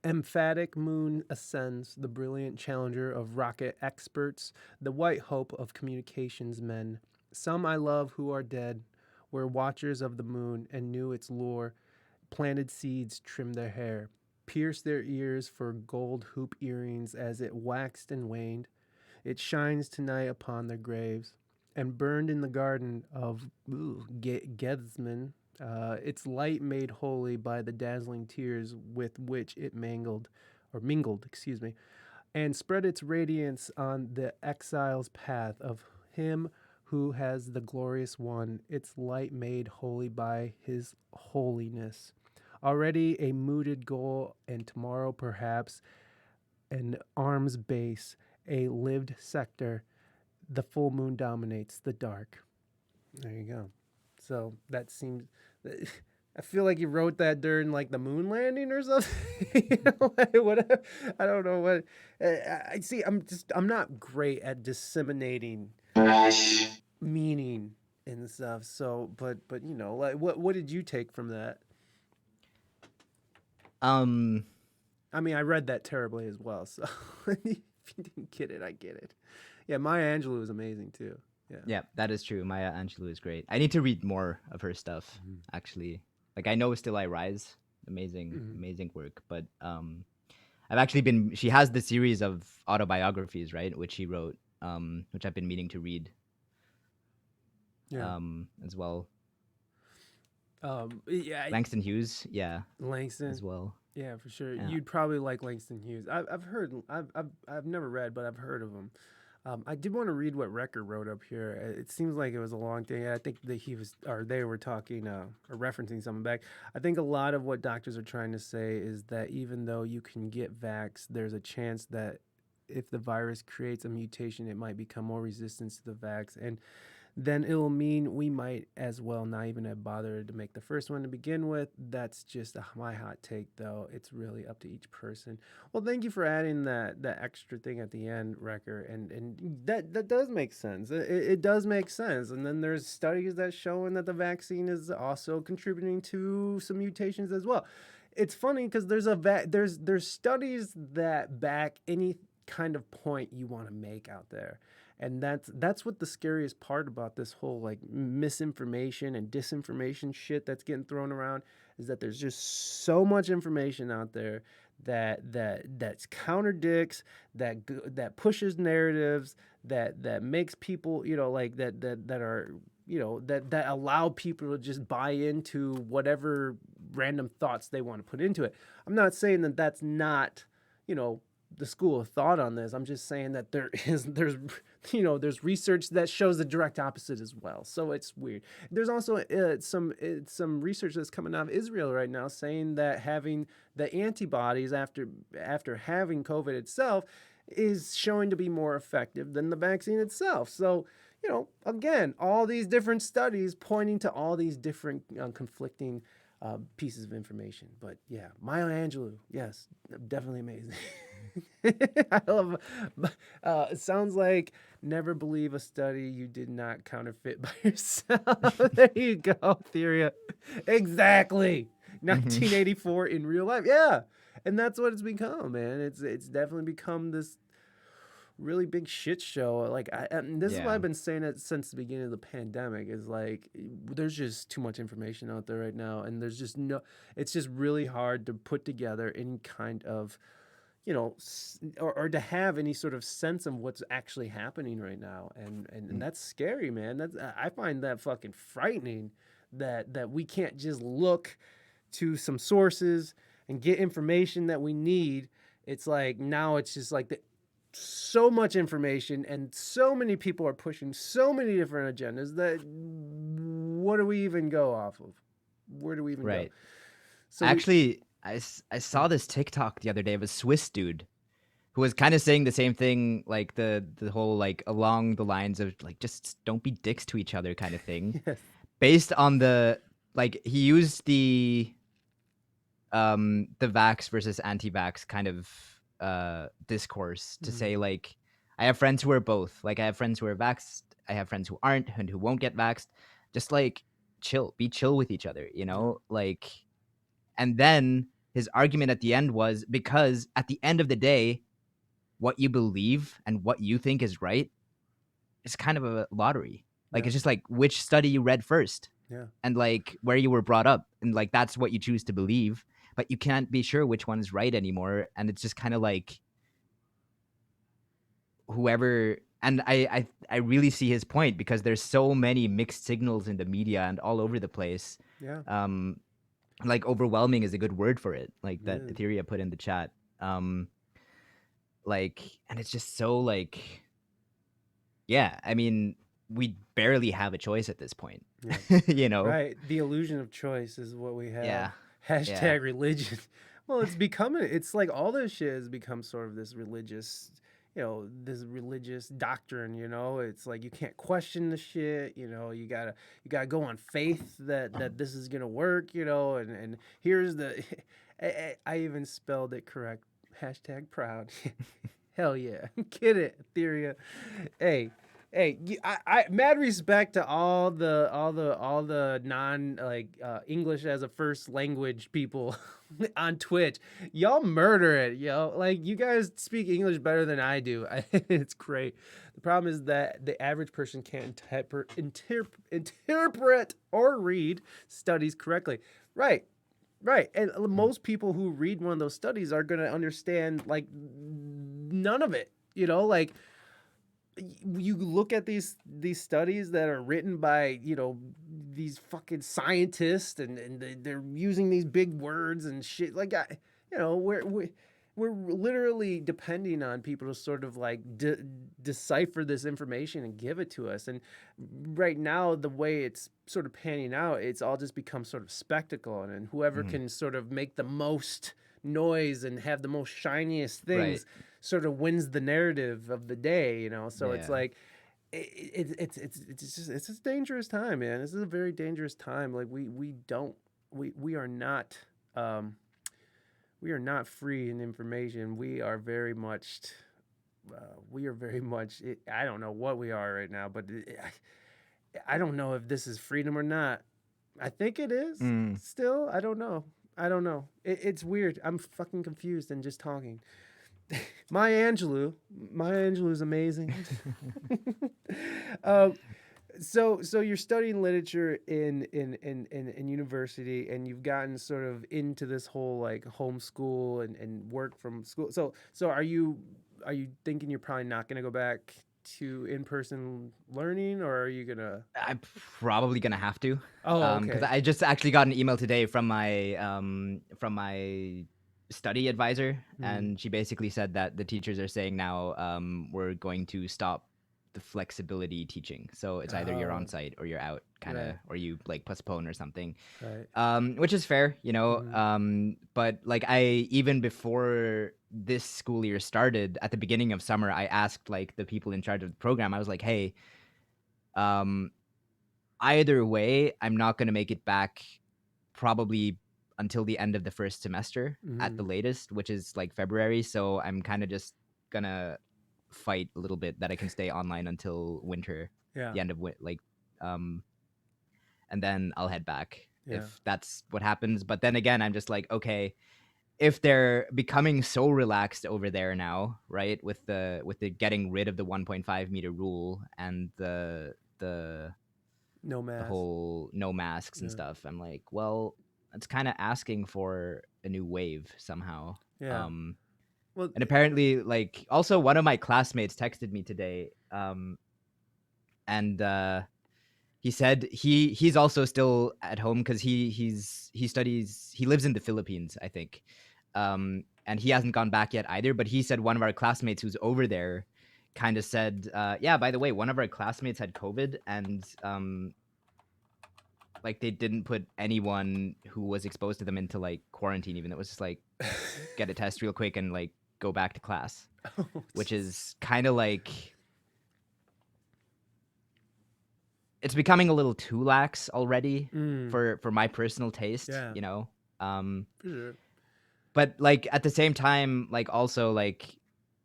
emphatic moon ascends, the brilliant challenger of rocket experts, the white hope of communications men. Some I love who are dead were watchers of the moon and knew its lore, planted seeds trimmed their hair, pierced their ears for gold hoop earrings as it waxed and waned. It shines tonight upon their graves, and burned in the garden of Gethsemane. Its light made holy by the dazzling tears with which it mingled, excuse me, and spread its radiance on the exile's path of him who has the glorious one, its light made holy by his holiness. Already a mooted goal, and tomorrow perhaps an arm's base, a lived sector. The full moon dominates the dark. There you go. So that seems. I feel like you wrote that during like the moon landing or something. Like, what? I don't know what. I see. I'm not great at disseminating meaning and stuff. So, but like, what did you take from that? Um, I mean, I read that terribly as well. So if you didn't get it, I get it. Yeah, Maya Angelou is amazing too. Yeah. yeah, that is true. Maya Angelou is great. I need to read more of her stuff. Mhm. Actually, like I know Still I Rise, amazing, Mhm. amazing work. But I've actually been. She has the series of autobiographies, right, which she wrote, which I've been meaning to read, Yeah. as well. Yeah. Langston Hughes, yeah, Langston. as well. Yeah, for sure. Yeah. You'd probably like Langston Hughes. I've heard. I've never read, but I've heard of him. I did want to read what Record wrote up here. It seems like it was a long thing. I think that he was, or they were talking or referencing something back. I think a lot of what doctors are trying to say is that even though you can get vax, there's a chance that if the virus creates a mutation, it might become more resistant to the vax, and then it'll mean we might as well not even have bothered to make the first one to begin with. That's just my hot take, though. It's really up to each person. Well, thank you for adding that extra thing at the end, Wrecker, and that does make sense. It does make sense. And then there's studies that showing that the vaccine is also contributing to some mutations as well. It's funny because there's studies that back any kind of point you want to make out there, and that's what the scariest part about this whole like misinformation and disinformation shit that's getting thrown around is that there's just so much information out there that's contradicts, that pushes narratives, that makes people, like that are, that allow people to just buy into whatever random thoughts they want to put into it. I'm not saying that that's not, you know, the school of thought on this. I'm just saying that there's research that shows the direct opposite as well. So it's weird. There's also some research that's coming out of Israel right now saying that having the antibodies after having COVID itself is showing to be more effective than the vaccine itself. So, again, all these different studies pointing to all these different conflicting pieces of information. But yeah, Maya Angelou, yes, definitely amazing. I love. It sounds like never believe a study you did not counterfeit by yourself. There you go, Theria. Exactly. Hmm. 1984 in real life. Yeah, and that's what it's become, man. It's definitely become this really big shit show. Like, and this is why Yeah. I've been saying it since the beginning of the pandemic. Is like, there's just too much information out there right now, and there's just no. It's just really hard to put together any kind of, or to have any sort of sense of what's actually happening right now, and that's scary, man. I find that fucking frightening. That we can't just look to some sources and get information that we need. It's like now it's just like so much information and so many people are pushing so many different agendas that what do we even go off of? Where do we even go? Right. So we. Actually, I saw this TikTok the other day of a Swiss dude who was kind of saying the same thing, like the whole like along the lines of like just don't be dicks to each other kind of thing, Yes. based on the like he used the vax versus anti-vax kind of discourse to say Mhm. like I have friends who are both. Like I have friends who are vaxxed, I have friends who aren't and who won't get vaxxed. Just like chill, be chill with each other, Yeah. Like and then his argument at the end was because at the end of the day, what you believe and what you think is right is kind of a lottery. Like Yeah. it's just like which study you read first Yeah. and like where you were brought up and like that's what you choose to believe, but you can't be sure which one is right anymore. And it's just kind of like whoever and I really see his point because there's so many mixed signals in the media and all over the place. Yeah. Um like overwhelming is a good word for it, like It that is. Etheria put in the chat. Like and it's just so like yeah, I mean, we barely have a choice at this point. Yeah. you know? Right. The illusion of choice is what we have. Yeah. Yeah. Hashtag religion. Well, it's becoming, it's like all this shit has become sort of this religious, this religious doctrine, it's like you can't question the shit, you gotta go on faith that this is gonna work, and here's the, I even spelled it correct. Hashtag proud. Hell yeah. Get it, Etheria. Hey, Hey, mad respect to all the non English as a first language people on Twitch. Y'all murder it, yo. Like you guys speak English better than I do. It's great. The problem is that the average person can't interpret or read studies correctly. Right. Right. And most people who read one of those studies are going to understand like none of it. Like you look at these studies that are written by these fucking scientists and they're using these big words and shit like we're literally depending on people to sort of like decipher this information and give it to us. And right now the way it's sort of panning out, it's all just become sort of spectacle, and whoever Mhm. can sort of make the most noise and have the most shiniest things Right. sort of wins the narrative of the day. So it's Yeah. like it's just it's a dangerous time, man. This is a very dangerous time. Like we are not free in information. We are very much I don't know what we are right now, but I don't know if this is freedom or not. I think it is Mm. still. I don't know. It's weird. I'm fucking confused and just talking. Maya Angelou is amazing. um, so you're studying literature in university, and you've gotten sort of into this whole like homeschool and work from school. So are you thinking you're probably not gonna go back to in-person learning, or are you gonna? I'm probably gonna have to, Oh, because okay. I just actually got an email today from my study advisor, Hmm. and she basically said that the teachers are saying now we're going to stop the flexibility teaching. So it's either you're on Oh, site or you're out, kind of, right, or you like postpone or something. right. Which is fair, you know. Hmm. But like even before this school year started, at the beginning of summer, I asked like the people in charge of the program. I was like, hey. Um, Either way, I'm not going to make it back probably until the end of the first semester at Hmm. the latest, which is like February. So I'm kind of just gonna fight a little bit that I can stay online until winter, Yeah, the end of um, and then I'll head back yeah. if that's what happens. But then again, I'm just like, okay, if they're becoming so relaxed over there now, right, with the getting rid of the 1.5 meter rule and No the mass. whole no masks and Yeah, stuff. I'm like, well, it's kind of asking for a new wave somehow. yeah. Um, Well, and apparently, like, also one of my classmates texted me today, and he said he's also still at home because he lives in the Philippines, I think, and he hasn't gone back yet either. But he said one of our classmates who's over there kind of said, yeah, by the way, one of our classmates had COVID, and like they didn't put anyone who was exposed to them into like quarantine. Even it was just like get a test real quick and like go back to class, oh, which jeez. is kind of like it's becoming a little too lax already Mm, for my personal taste, yeah, you know. Um, for sure. but like at the same time, like also like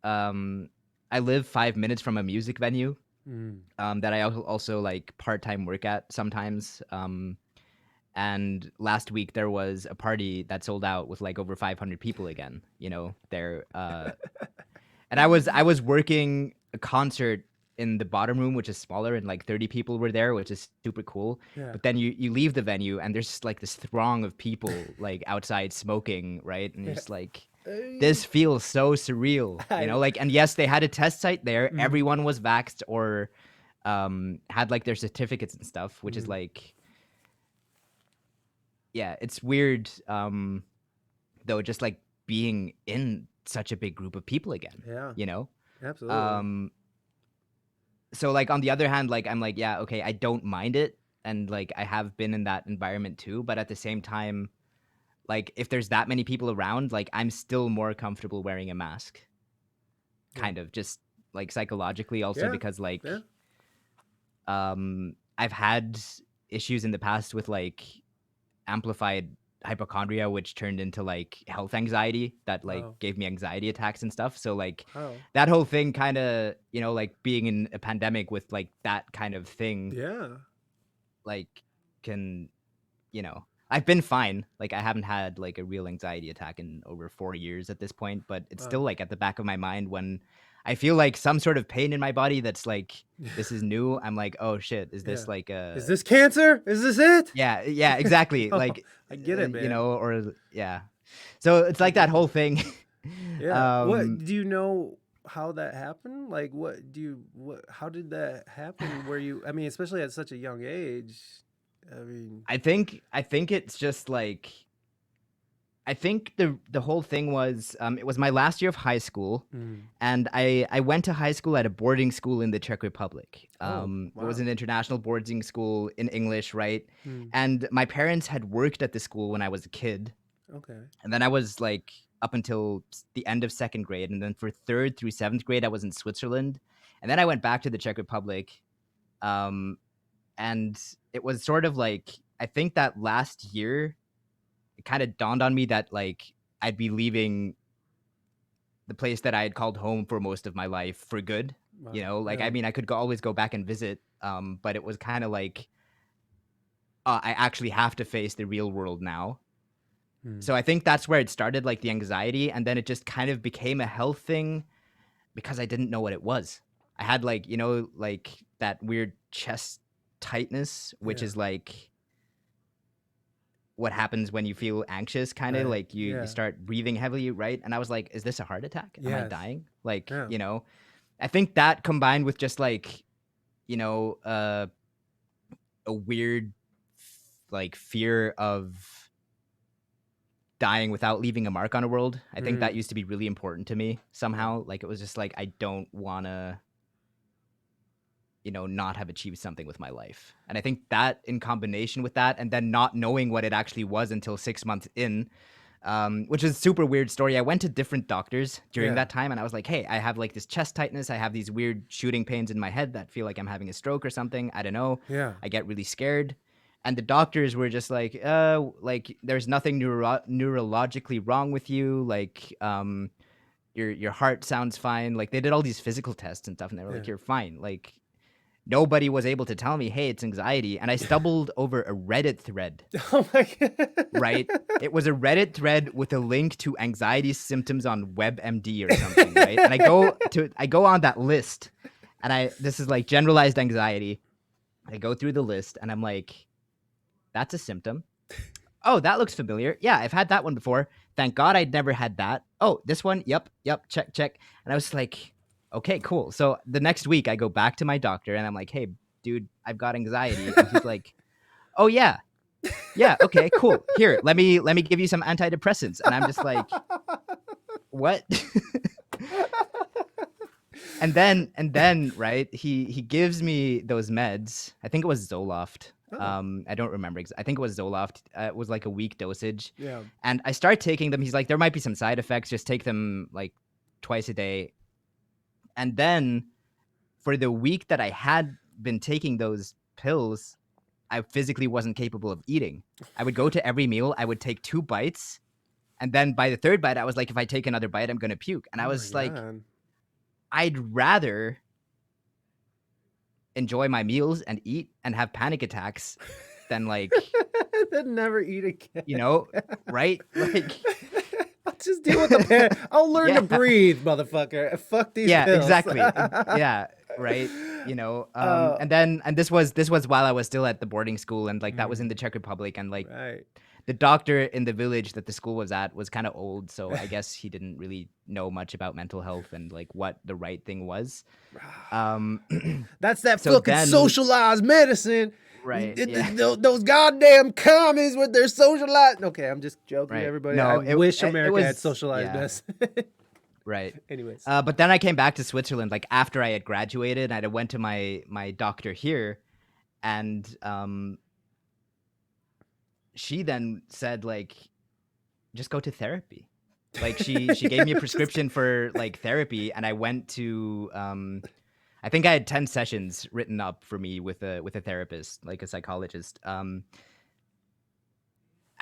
um, I live 5 minutes from a music venue Mm. that I also like part time work at sometimes. And last week there was a party that sold out with like over 500 people again, you know, there and I was working a concert in the bottom room, which is smaller, and like 30 people were there, which is super cool. Yeah. But then you leave the venue and there's just like this throng of people like outside smoking, right? And you're Yeah. just like, Uh, this feels so surreal, you know. I. Like, and yes, they had a test site there, Mm, everyone was vaxxed or had like their certificates and stuff, which is mm, like, yeah, it's weird. Though, just like being in such a big group of people again, yeah. you know. Absolutely. Um, so like on the other hand, like I'm like, yeah, okay, I don't mind it, and like I have been in that environment too, but at the same time, like if there's that many people around, like I'm still more comfortable wearing a mask, Yeah. kind of just like psychologically, also Yeah. because like Yeah. I've had issues in the past with like amplified hypochondria, which turned into like health anxiety that like Wow. gave me anxiety attacks and stuff. So like Wow. that whole thing kind of, like being in a pandemic with like that kind of thing, Yeah. like can, I've been fine. Like I haven't had like a real anxiety attack in over 4 years at this point, but it's still Wow. like at the back of my mind when I feel like some sort of pain in my body that's like, this is new. I'm like, oh shit, is Yeah. this like Is this cancer? Is this it? yeah, exactly. Oh, Like, I get it, man. or yeah. So it's I like that get it. whole thing. Yeah. What um, do you know how that happened? Like what how did that happen where you I mean, especially at such a young age? I mean, I think it's just like, I think the whole thing was, it was my last year of high school, mm. and I went to high school at a boarding school in the Czech Republic. Oh, It was wow. an international boarding school in English, right? Mm. And my parents had worked at the school when I was a kid, Okay. and then I was like up until the end of second grade, and then for third through seventh grade I was in Switzerland, and then I went back to the Czech Republic, um, and it was sort of like, I think that last year it kind of dawned on me that like I'd be leaving the place that I had called home for most of my life for good. Wow. Like I Yeah. mean, I could always go back and visit, but it was kind of like, I actually have to face the real world now. Mm. So I think that's where it started, like the anxiety, and then it just kind of became a health thing because I didn't know what it was. I had like, like that weird chest tightness, which Yeah. is like what happens when you feel anxious, kind of Right. like you Yeah. start breathing heavily, right? And I was like, is this a heart attack? Am I Yes. dying? Like, Yeah. I think that combined with just like, you know, uh, a weird like fear of dying without leaving a mark on a world. I think that Mm. used to be really important to me Wow. somehow. Like it was just like, I don't want to, not have achieved something with my life. And I think that in combination with that, and then not knowing what it actually was until 6 months in, which is a super weird story. I went to different doctors during Yeah. that time, and I was like, hey, I have like this chest tightness. I have these weird shooting pains in my head that feel like I'm having a stroke or something. I don't know. Yeah. I get really scared. And the doctors were just like there's nothing neurologically wrong with you. Like, your heart sounds fine. Like they did all these physical tests and stuff, and they were Yeah. like, you're fine. Like nobody was able to tell me, hey, it's anxiety. And I stumbled over a Reddit thread, Oh my god. right? It was a Reddit thread with a link to anxiety symptoms on WebMD or something, right? And I go on that list, and this is like generalized anxiety. I go through the list and I'm like, that's a symptom. Oh, that looks familiar. Yeah, I've had that one before. Thank God I'd never had that. Oh, this one. Yep, check, check. And I was like, okay, cool. So the next week I go back to my doctor and I'm like, hey, dude, I've got anxiety. And he's like, oh yeah, okay, cool. Here, let me give you some antidepressants. And I'm just like, what? and then right, he gives me those meds. I think it was Zoloft. Oh. I don't remember. I think it was Zoloft. It was like a week dosage. Yeah. And I start taking them. He's like, there might be some side effects. Just take them like twice a day. And then for the week that I had been taking those pills, I physically wasn't capable of eating. I would go to every meal. I would take 2 bites. And then by the third bite, I was like, if I take another bite, I'm going to puke. And Oh I my was like, god. I'd rather enjoy my meals and eat and have panic attacks than like, Then never eat again. right? Like, I'll just deal with the pain. I'll learn to yeah, breathe, motherfucker. Fuck these yeah, pills. exactly. Yeah, right. Oh, And this was while I was still at the boarding school, and like that was in the mm, Czech Republic, and like right. the doctor in the village that the school was at was kind of old, so I guess he didn't really know much about mental health and like what the right thing was. Um, That's that so fucking then, socialized medicine. right, yeah, Those goddamn commies with their socialized. Okay, I'm just joking, right. everybody. I No, wish it America had was, socialized yeah, medicine. right. Anyways. But then I came back to Switzerland, like after I had graduated, and I went to my doctor here, and she then said like, just go to therapy. Like she gave me a Just prescription for like therapy, and I went to I think I had 10 sessions written up for me with a therapist, like a psychologist.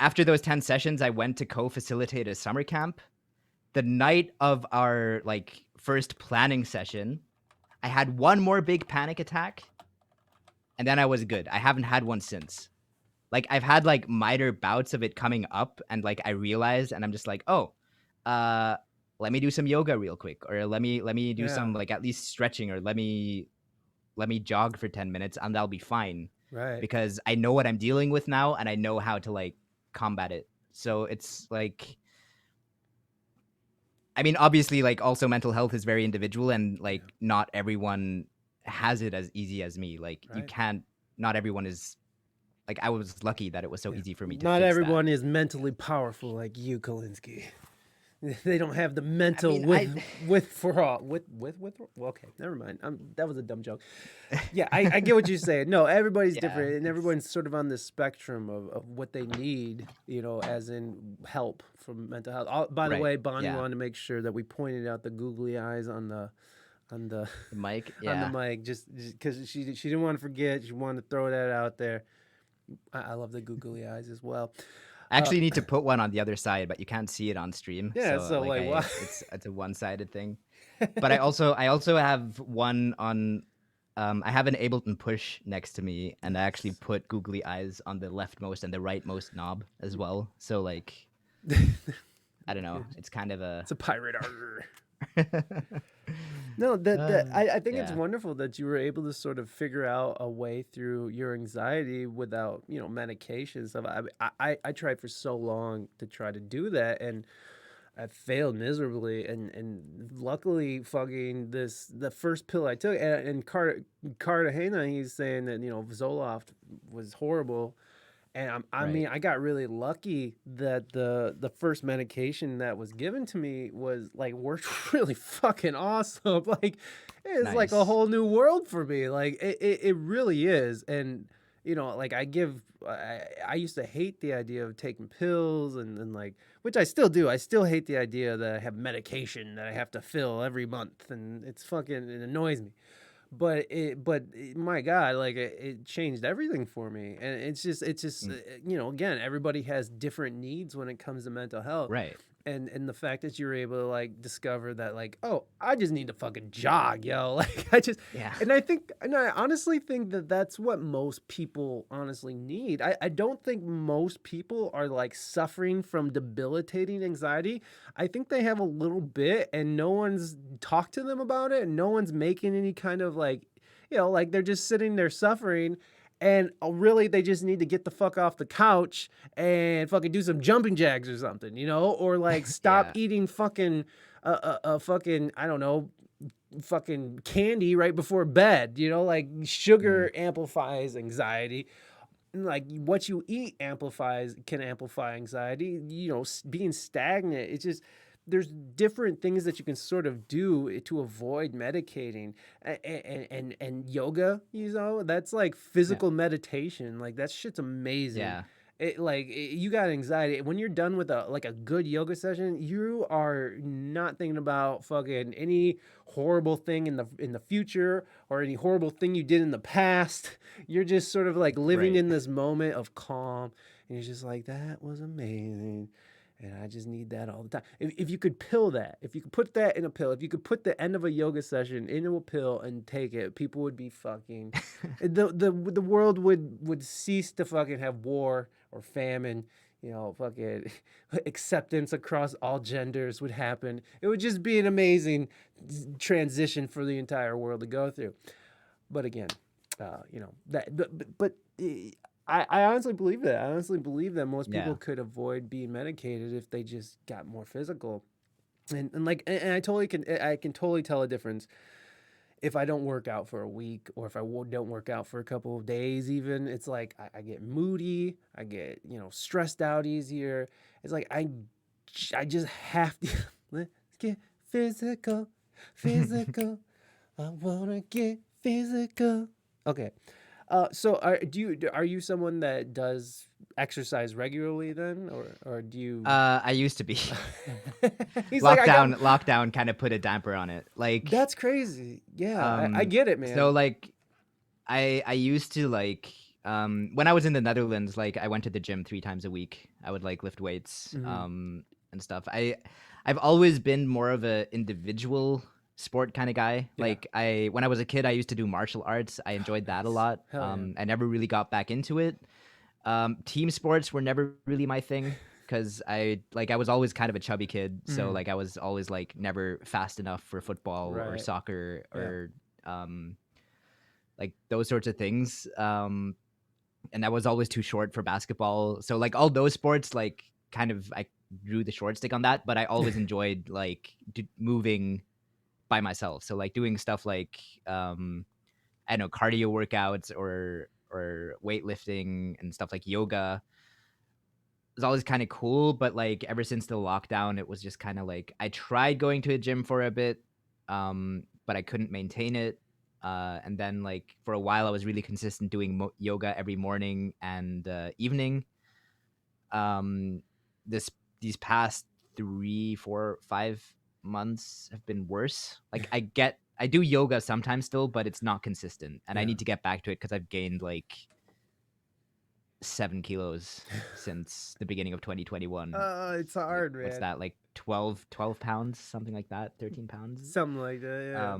after those 10 sessions, I went to co-facilitate a summer camp. The night of our like first planning session, I had one more big panic attack, and then I was good. I haven't had one since. Like I've had like minor bouts of it coming up, and like I realized, and I'm just like, oh, uh, let me do some yoga real quick, or let me do Yeah. some like at least stretching, or let me jog for 10 minutes, and I'll be fine Right. because I know what I'm dealing with now, and I know how to like combat it. So it's like, I mean, obviously, like also mental health is very individual, and like Yeah. not everyone has it as easy as me. Like you Right. can't. Not everyone is. Like I was lucky that it was so Yeah. easy for me to Not fix that. everyone is mentally powerful like you, Colinski. They don't have the I mental mean, I. with for all with well, okay, never mind. That was a dumb joke. Yeah, I get what you're saying. No, everybody's Yeah, different, and it's everyone's sort of on this spectrum of what they need, as in help from mental health. By the right. way, Bonnie Yeah, wanted to make sure that we pointed out the googly eyes on the the mic. on the Yeah, mic, just because she didn't want to forget. She wanted to throw that out there. I love the googly eyes as well. I Uh, actually need to put one on the other side, but you can't see it on stream. yeah, So so like like why? it's a one-sided thing. But I also have one on. I have an Ableton Push next to me, and I actually put googly eyes on the leftmost and the rightmost knob as well. So like, I don't know. It's kind of a. It's a pirate armor. No, that I think it's Yeah. wonderful that you were able to sort of figure out a way through your anxiety without, medication stuff. I tried for so long to try to do that, and I failed miserably. And luckily, fucking the first pill I took, and Cartagena, he's saying that Zoloft was horrible. And I Right. mean, I got really lucky that the first medication that was given to me was like worked really fucking awesome. Like it's like a Nice. whole new world for me. Like it really is. And like I used to hate the idea of taking pills and like, which I still do. I still hate the idea that I have medication that I have to fill every month, and it annoys me. My God, like it changed everything for me, and it's just Mm, again, everybody has different needs when it comes to mental health, right. and the fact that you're able to like discover that, like, oh, I just need to fucking jog, yo. Like Yeah. and I honestly think that that's what most people honestly need. I don't think most people are like suffering from debilitating anxiety. I think they have a little bit, and no one's talked to them about it, and no one's making any kind of like, like they're just sitting there suffering, and really they just need to get the fuck off the couch and fucking do some jumping jacks or something, or like stop Yeah. eating fucking fucking, I don't know, fucking candy right before bed. Like Mm, sugar amplifies anxiety. Like what you eat can amplify anxiety. Being stagnant, it's just, there's different things that you can sort of do to avoid medicating. And yoga, that's like yeah. physical meditation. Like that shit's amazing. Yeah. You got anxiety when you're done with a good yoga session. You are not thinking about fucking any horrible thing in the future, or any horrible thing you did in the past. You're just sort of like living Right. in this moment of calm, and you're just like, that was amazing, and I just need that all the time. If you could pill that, if you could put that in a pill, if you could put the end of a yoga session into a pill and take it, people would be fucking, the world would cease to fucking have war or famine. Fucking acceptance across all genders would happen. It would just be an amazing transition for the entire world to go through. But again, that, I honestly believe that. I honestly believe that most Yeah. people could avoid being medicated if they just got more physical. And I can totally tell a difference if I don't work out for a week, or if I don't work out for a couple of days. Even, it's like I get moody, I get stressed out easier. It's like I just have to let's get physical, physical. I wanna get physical. Okay. So are you someone that does exercise regularly then, or do you? I used to be. He's like, I got. Lockdown kind of put a damper on it. Like, That's crazy. Yeah, I um, get it, so man. like, I used to like, when I was in the Netherlands, like I went to the gym 3 times a week. I would like lift weights Mm-hmm. and stuff. I've always been more of a individual sport kind of guy. Yeah. Like when I was a kid, I used to do martial arts. I Oh, enjoyed that a nice. lot. Hell yeah. I never really got back into it. Team sports were never really my thing because I was always kind of a chubby kid, so Mm. like I was always like never fast enough for football or Right. soccer Yeah. or um like those sorts of things. And I was always too short for basketball. So like all those sports, like kind of I drew the short stick on that, but I always enjoyed like moving by myself. So like doing stuff like I don't know, cardio workouts or weightlifting and stuff like yoga was always kind of cool. But like ever since the lockdown, it was just kind of like I tried going to a gym for a bit, but I couldn't maintain it. And then like for a while, I was really consistent doing yoga every morning and evening. Um, this these past 3, 4, 5 months have been worse. Like I do yoga sometimes still, but it's not consistent, and I Yeah. need to get back to it because I've gained like 7 kilos since the beginning of 2021. It's Like hard, what's man. that? Like 12 pounds, something like that, 13 pounds. Something like that. Yeah.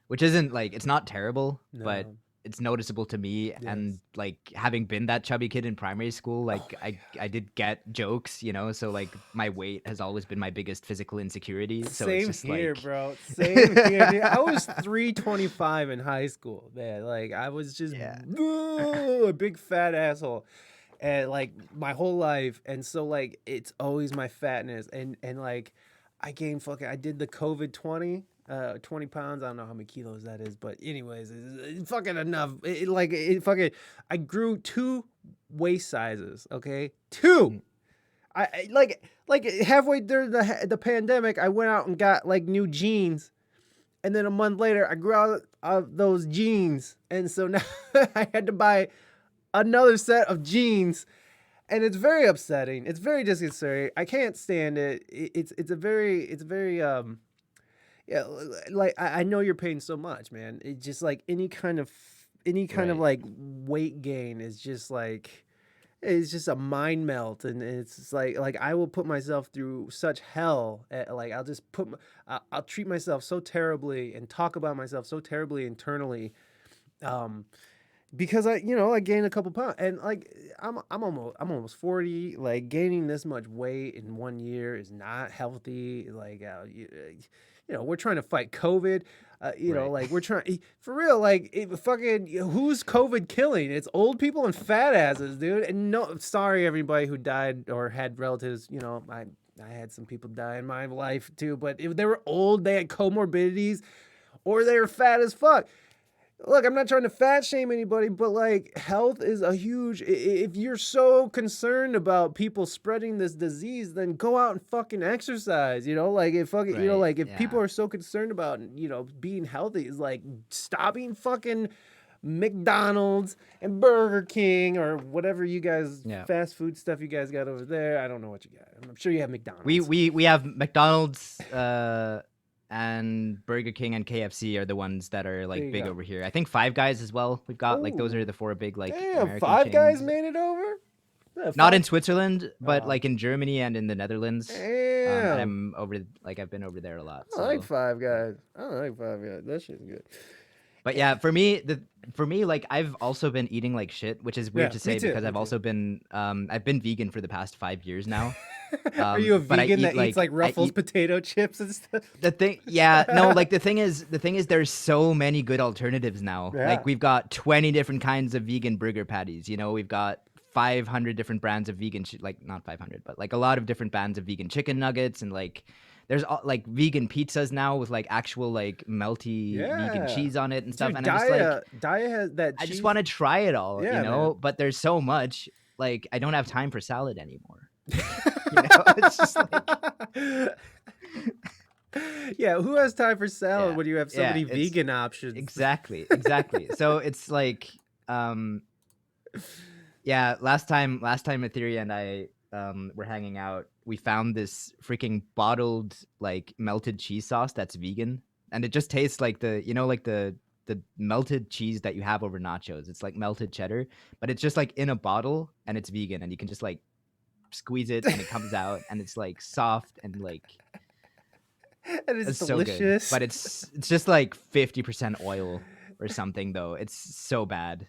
Which isn't like it's not terrible, but No. it's noticeable to me. And Yes. like having been that chubby kid in primary school, Oh like my I did get jokes, so like my weight has always been my biggest physical insecurity. So it's Same just here, like bro. Same here, dude. I was 325 in high school, man. Like I was just yeah. a big fat asshole, and like my whole life, and so like it's always my fatness, and like I gained fucking. I did the COVID 20 pounds. I don't know how many kilos that is, but anyways, it's fucking enough. Like it fucking. I grew 2 waist sizes. Okay, 2. Mm. Like halfway during the pandemic, I went out and got like new jeans, and then a month later, I grew out of those jeans, and so now I had to buy another set of jeans, and it's very upsetting. It's very disconcerting. I can't stand it. It's very yeah. Like I know you're paying so much, man. It's just like any kind of Right. like weight gain is just like it's just a mind melt, and it's just like I will put myself through such hell like I'll just I'll treat myself so terribly and talk about myself so terribly internally, um because I gained a couple pounds, and like I'm almost 40. Like gaining this much weight in 1 year is not healthy. Like we're trying to fight COVID. Right. Like we're trying for real. Like fucking who's COVID killing? It's old people and fat asses, dude. And no, sorry everybody who died or had relatives. I had some people die in my life too, but if they were old, they had comorbidities, or they were fat as fuck. Look, I'm not trying to fat shame anybody, but like health is a huge. If you're so concerned about people spreading this disease, then go out and fucking exercise. Like if fucking, Right. like if people Yeah. are so concerned about being healthy, is like stopping fucking McDonald's and Burger King or whatever you guys Yeah. fast food stuff you guys got over there. I don't know what you got. I'm sure you have We McDonald's. we we have McDonald's and Burger King and KFC are the ones that are There like you big go. over here. I think Five Guys as well. We've got like those are Oh, the four big like damn! American Five Guys chains. made it over. Yeah, Not in five. Switzerland, but Oh, like in Germany and in the Netherlands. And damn. I've been over there a lot. I like So Five yeah. Guys. I like Five Guys. That shit's good. But Eh, yeah, for me like I've also been eating like shit, which is weird Yeah, to me say too. because Me too. I've been vegan for the past 5 years now. Are you a But I vegan eat that eats like I Ruffles eat potato chips and stuff? the thing, yeah, no, like the thing is there's so many good alternatives now. Yeah. Like we've got 20 different kinds of vegan burger patties. We've got 500 different brands of like not 500, but like a lot of different brands of vegan chicken nuggets, and like there's like vegan pizzas now with like actual like melty vegan Yeah. cheese on it and stuff. Dude, And I'm just like, Daya has that I just cheese. want to try it all, Yeah, man. but there's so much. Like I don't have time for salad anymore. It's just like, Yeah, who has time for salad yeah, when you have so yeah, many it's vegan options? exactly. So it's like, um, yeah, last time Etheria and I were hanging out, we found this freaking bottled like melted cheese sauce that's vegan, and it just tastes like like the melted cheese that you have over nachos. It's like melted cheddar, but it's just like in a bottle and it's vegan, and you can just like squeeze it and it comes out and it's like soft and like And it's it's so good. delicious. But it's just like 50% oil or something though. It's so bad.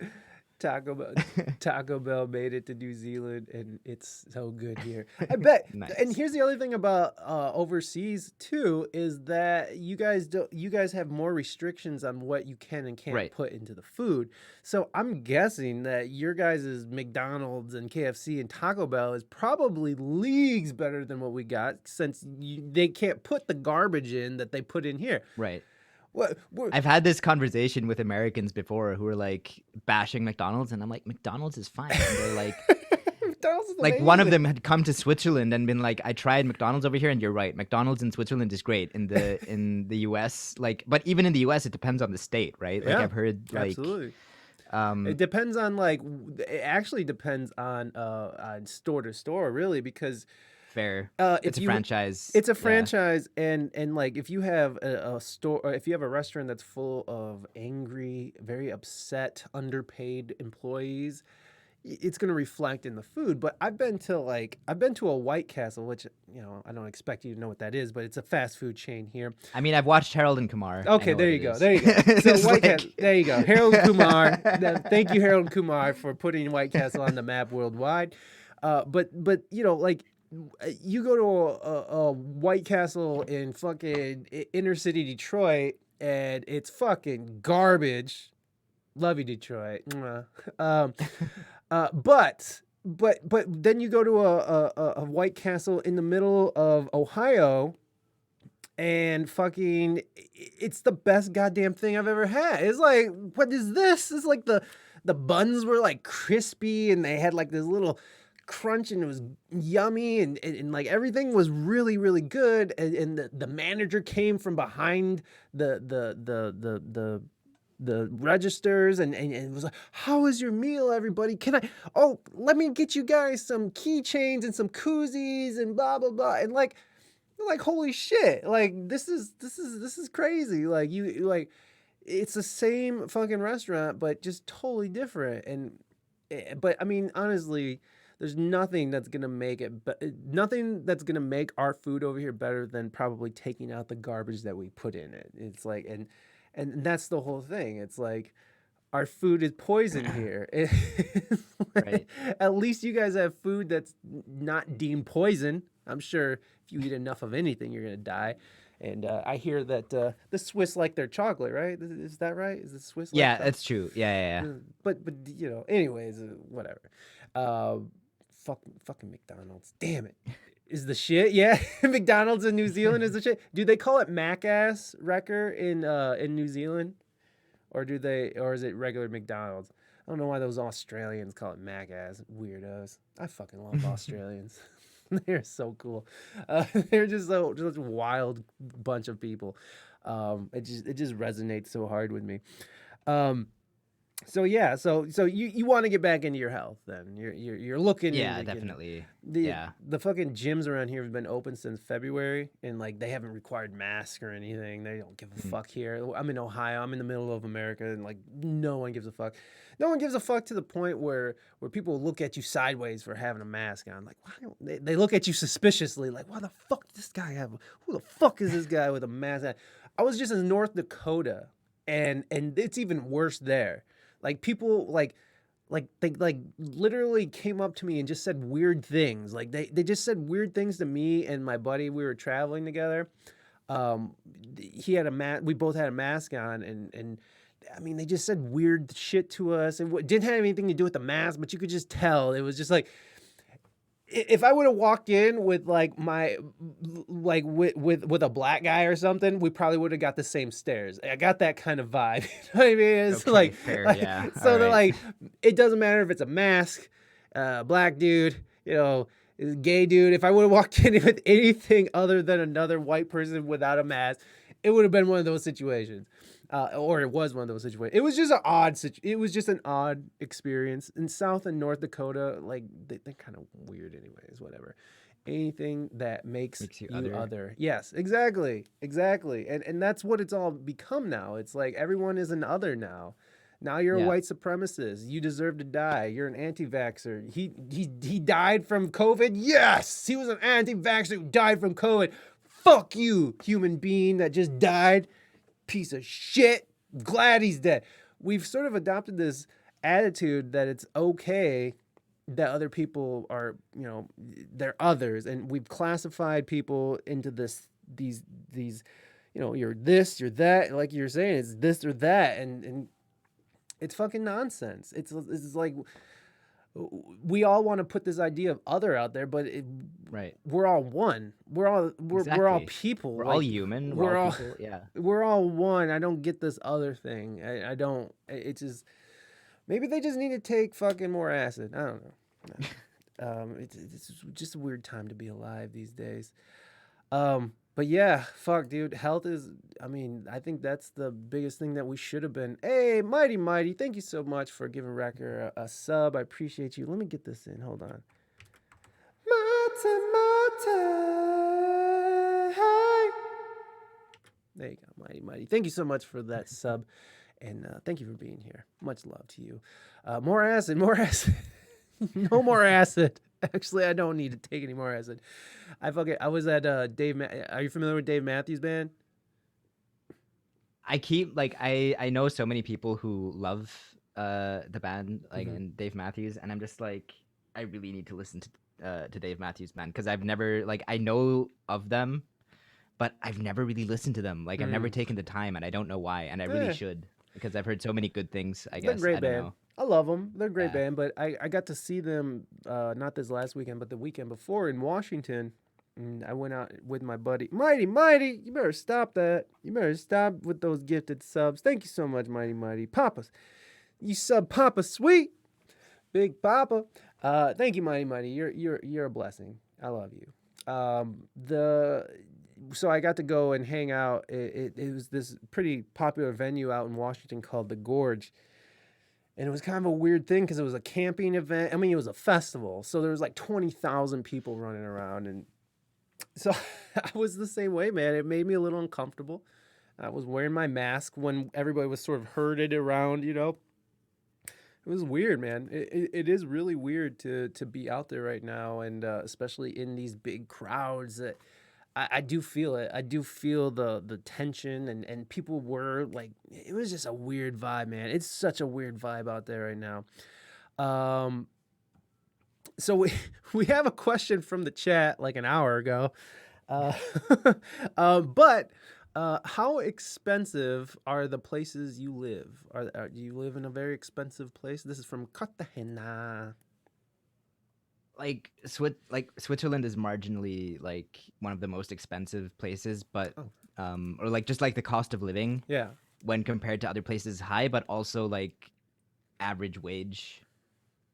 Taco Bell, Taco Bell made it to New Zealand, and it's so good here. I bet. And Nice. here's the other thing about overseas too is that you guys have more restrictions on what you can and can't Right. put into the food. So I'm guessing that your guys' McDonald's and KFC and Taco Bell is probably leagues better than what we got, since they can't put the garbage in that they put in here. Right. What? I've had this conversation with Americans before who are like bashing McDonald's, and I'm like, McDonald's is fine. And they're like, McDonald's is like one of amazing. them had come to Switzerland and been like, I tried McDonald's over here, and you're right, McDonald's in Switzerland is great. In the US, like, but even in the US, it depends on the state, right? Like Yeah, I've heard like, absolutely. It depends on it actually depends on store to store, really, because fair. if It's a you franchise. it's a Yeah. franchise, and like if you have a store, or if you have a restaurant that's full of angry, very upset, underpaid employees, it's going to reflect in the food. But I've been to a White Castle, which I don't expect you to know what that is, but it's a fast food chain here. I mean, I've watched Harold and Kumar. I Okay, know there what you it go. is. There you go. So It's White like- Castle. There you go. Harold and Kumar. Thank you, Harold and Kumar, for putting White Castle on the map worldwide. But like you go to a White Castle in fucking inner city Detroit, and it's fucking garbage. Love you, Detroit. Mwah. But then you go to a White Castle in the middle of Ohio, and fucking it's the best goddamn thing I've ever had. It's like, what is this? It's like the buns were like crispy, and they had like this little crunch, and it was yummy, and like everything was really, really good. And the manager came from behind the registers, and it was like, how was your meal, everybody? Let me get you guys some keychains and some koozies and blah blah blah. And like holy shit, like this is crazy. Like like it's the same fucking restaurant, but just totally different. But I mean, honestly, there's nothing that's gonna make our food over here better than probably taking out the garbage that we put in it. It's like, and that's the whole thing. It's like, our food is poison here. Right. At least you guys have food that's not deemed poison. I'm sure if you eat enough of anything, you're gonna die. And I hear that the Swiss like their chocolate, right? Is that right? Is the Swiss? Like Yeah, chocolate? it's true. Yeah. But anyways, whatever. Fucking McDonald's. Damn it. Is the shit. Yeah. McDonald's in New Zealand is the shit. Do they call it Mac-ass Wrecker in New Zealand? Or is it regular McDonald's? I don't know why those Australians call it Mac-ass. Weirdos. I fucking love Australians. They're so cool. They're just a wild bunch of people. It just resonates so hard with me. So yeah, so you want to get back into your health then. You're looking Yeah, into definitely. the fucking gyms around here have been open since February, and like they haven't required masks or anything. They don't give a fuck here. I'm in Ohio. I'm in the middle of America, and like no one gives a fuck. No one gives a fuck to the point where people look at you sideways for having a mask on. Like, why don't they look at you suspiciously, like, why the fuck does this guy have? Who the fuck is this guy with a mask on? I was just in North Dakota, and it's even worse there. Like people they literally came up to me and just said weird things. Like they just said weird things to me and my buddy. We were traveling together. He had we both had a mask on, and I mean, they just said weird shit to us. It didn't have anything to do with the mask, but you could just tell. It was just like, if I would have walked in with with a black guy or something, we probably would have got the same stares. I got that kind of vibe. You know what I mean? It's Okay, fair, yeah. So All they're right. like, it doesn't matter if it's a mask, black dude, gay dude. If I would have walked in with anything other than another white person without a mask, it would have been one of those situations. Or it was one of those situations. It was just an odd experience. In South and North Dakota, like they're kind of weird, anyways. Whatever, anything that makes you other. Yes, exactly, and that's what it's all become now. It's like everyone is an other now, Now you're a Yeah. white supremacist. You deserve to die. You're an anti-vaxxer. He died from COVID. Yes, he was an anti-vaxxer who died from COVID. Fuck you, human being that just died. Piece of shit. Glad he's dead. We've sort of adopted this attitude that it's okay that other people are, they're others, and we've classified people into these, you're this, you're that, like you're saying, it's this or that, and it's fucking nonsense. It's like we all want to put this idea of other out there, but Right. we're all one. We're all Exactly. people. We're like, all human. We're all people. Yeah. we're all one. I don't get this other thing. I don't. It's just maybe they just need to take fucking more acid. I don't know. It's just a weird time to be alive these days. But yeah, fuck, dude. Health is, I mean, I think that's the biggest thing that we should have been. Hey, Mighty, thank you so much for giving Wrecker a sub. I appreciate you. Let me get this in. Hold on. There you go, Mighty. Thank you so much for that sub. And thank you for being here. Much love to you. More acid. No more acid. Actually, I don't need to take any more acid. I was at Dave. Are you familiar with Dave Matthews Band? I keep like I know so many people who love the band like Mhm. and Dave Matthews, and I'm just like I really need to listen to Dave Matthews Band because I've never like I know of them, but I've never really listened to them. Like I've never taken the time, and I don't know why, and I really Eh. should because I've heard so many good things. I They're a guess great I don't band. know. I love them. They're a great Yeah. band, but I got to see them not this last weekend, but the weekend before in Washington. And I went out with my buddy Mighty. You better stop that. You better stop with those gifted subs. Thank you so much, Mighty. Papa's, you sub Papa Sweet, Big Papa. Thank you, Mighty. You're a blessing. I love you. So I got to go and hang out. It was this pretty popular venue out in Washington called the Gorge. And it was kind of a weird thing because it was a camping event. I mean, it was a festival. So there was like 20,000 people running around. And so I was the same way, man. It made me a little uncomfortable. I was wearing my mask when everybody was sort of herded around, It was weird, man. It is really weird to be out there right now. And especially in these big crowds that I do feel it. I do feel the tension, and people were like, it was just a weird vibe, man. It's such a weird vibe out there right now. So we have a question from the chat like an hour ago, uh, but how expensive are the places you live? Do you live in a very expensive place? This is from Cartagena. Like Switzerland is marginally like one of the most expensive places, but or like just like the cost of living Yeah. when compared to other places is high, but also like average wage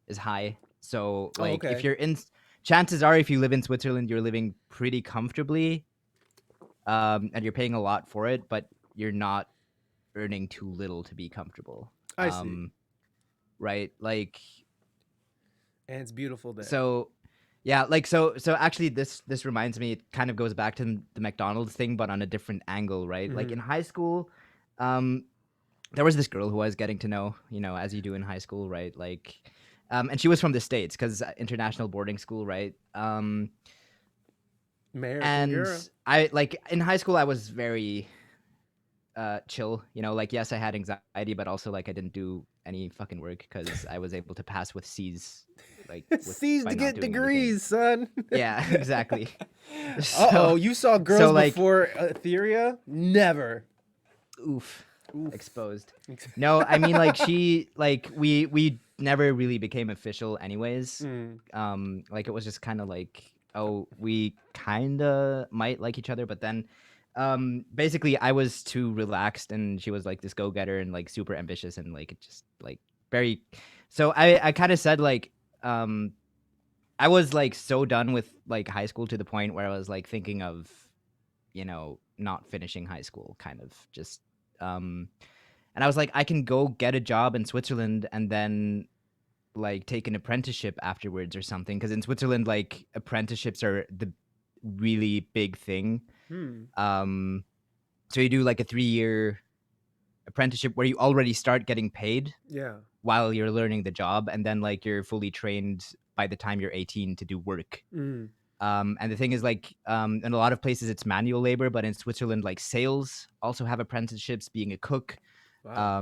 is high. So like if Okay. you're in chances are if you live in Switzerland you're living pretty comfortably and you're paying a lot for it, but you're not earning too little to be comfortable. I see. Right? Like And it's beautiful there. so yeah, like so actually this reminds me, it kind of goes back to the McDonald's thing but on a different angle, right? Like in high school, there was this girl who I was getting to know, as you do in high school, right? Like and she was from the States because international boarding school, right? American girl. And I like in high school I was very chill, like yes I had anxiety but also like I didn't do any fucking work because I was able to pass with C's, like C's by to not get doing degrees, anything. son. Yeah, exactly. Uh-oh, you saw girls like, before Etheria? Never. oof, Oof. exposed. No, I mean like she like we never really became official anyways. Like it was just kind of like, oh, we kind of might like each other, but then basically I was too relaxed and she was like this go-getter and like super ambitious and like it just like very, so I kind of said like I was like so done with like high school to the point where I was like thinking of not finishing high school, kind of just and I was like I can go get a job in Switzerland and then like take an apprenticeship afterwards or something, because in Switzerland like apprenticeships are the really big thing. So you do like a 3-year apprenticeship where you already start getting paid Yeah. while you're learning the job, and then like you're fully trained by the time you're 18 to do work. Mm. And the thing is, like, in a lot of places it's manual labor, but in Switzerland, like sales also have apprenticeships, being a cook, Wow.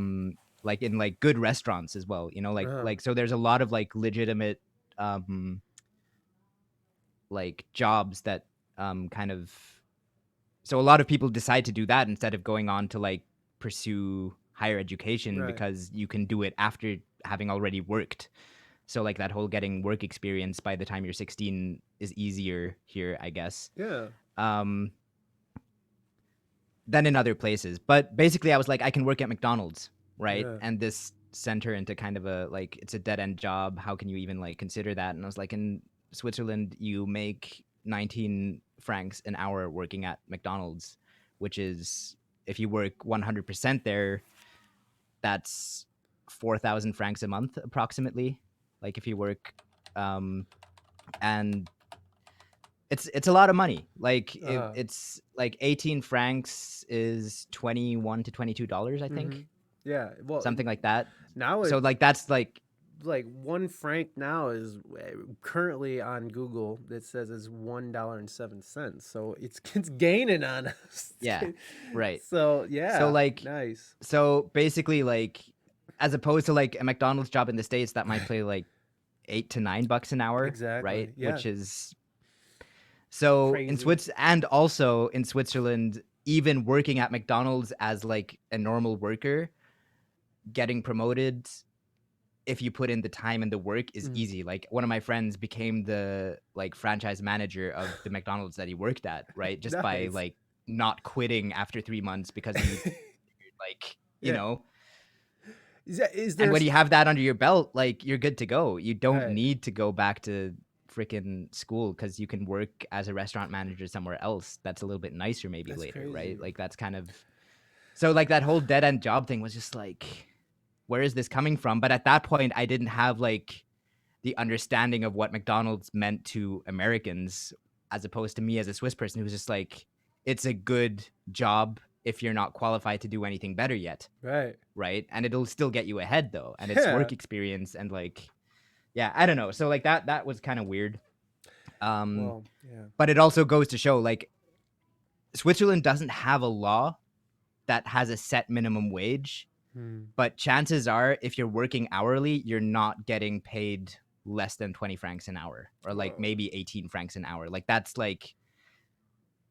like in like good restaurants as well, you know, Uh-huh. so there's a lot of like legitimate um like jobs that kind of, so a lot of people decide to do that instead of going on to like pursue higher education, Right. because you can do it after having already worked. So like that whole getting work experience by the time you're 16 is easier here, I guess, Yeah. um, than in other places. But basically, I was like, I can work at McDonald's, right? Yeah. And this sent her into kind of a like, it's a dead end job. How can you even like consider that? And I was like, in Switzerland, you make 19 francs an hour working at McDonald's, which is, if you work 100% there, that's 4,000 francs a month approximately. Like if you work, and it's a lot of money. Like Uh-huh. it's like 18 francs is $21 to $22, I Mm-hmm. think, Yeah. Well, something like that. now So it like that's like 1 franc now is currently on Google. It says it's $1.07. So it's gaining on us. yeah, right. So So yeah, like nice. so basically, like, as opposed to like a McDonald's job in the States that might pay like $8 to $9 an hour, right? Exactly. Yeah. Which is, so in Crazy. And also in Switzerland, even working at McDonald's as like a normal worker, getting promoted, if you put in the time and the work, is Mm. easy. Like one of my friends became the like franchise manager of the McDonald's that he worked at, right? Just by Nice. like not quitting after 3 months because he like, you Yeah. know. Is And there when you have that under your belt, like you're good to go. You don't right? need to go back to freaking school, because you can work as a restaurant manager somewhere else that's a little bit nicer maybe That's later, crazy. right? Like that's kind of, so like that whole dead end job thing was just like, where is this coming from? But at that point, I didn't have like the understanding of what McDonald's meant to Americans, as opposed to me as a Swiss person who's just like, it's a good job if you're not qualified to do anything better yet, Right. right? And it'll still get you ahead though, and it's Yeah. work experience, and like, yeah, I don't know. So like that was kind of weird. Um, Well, yeah. but it also goes to show, like, Switzerland doesn't have a law that has a set minimum wage, Hmm. but chances are, if you're working hourly, you're not getting paid less than 20 francs an hour, or like Whoa. maybe 18 francs an hour. Like that's like,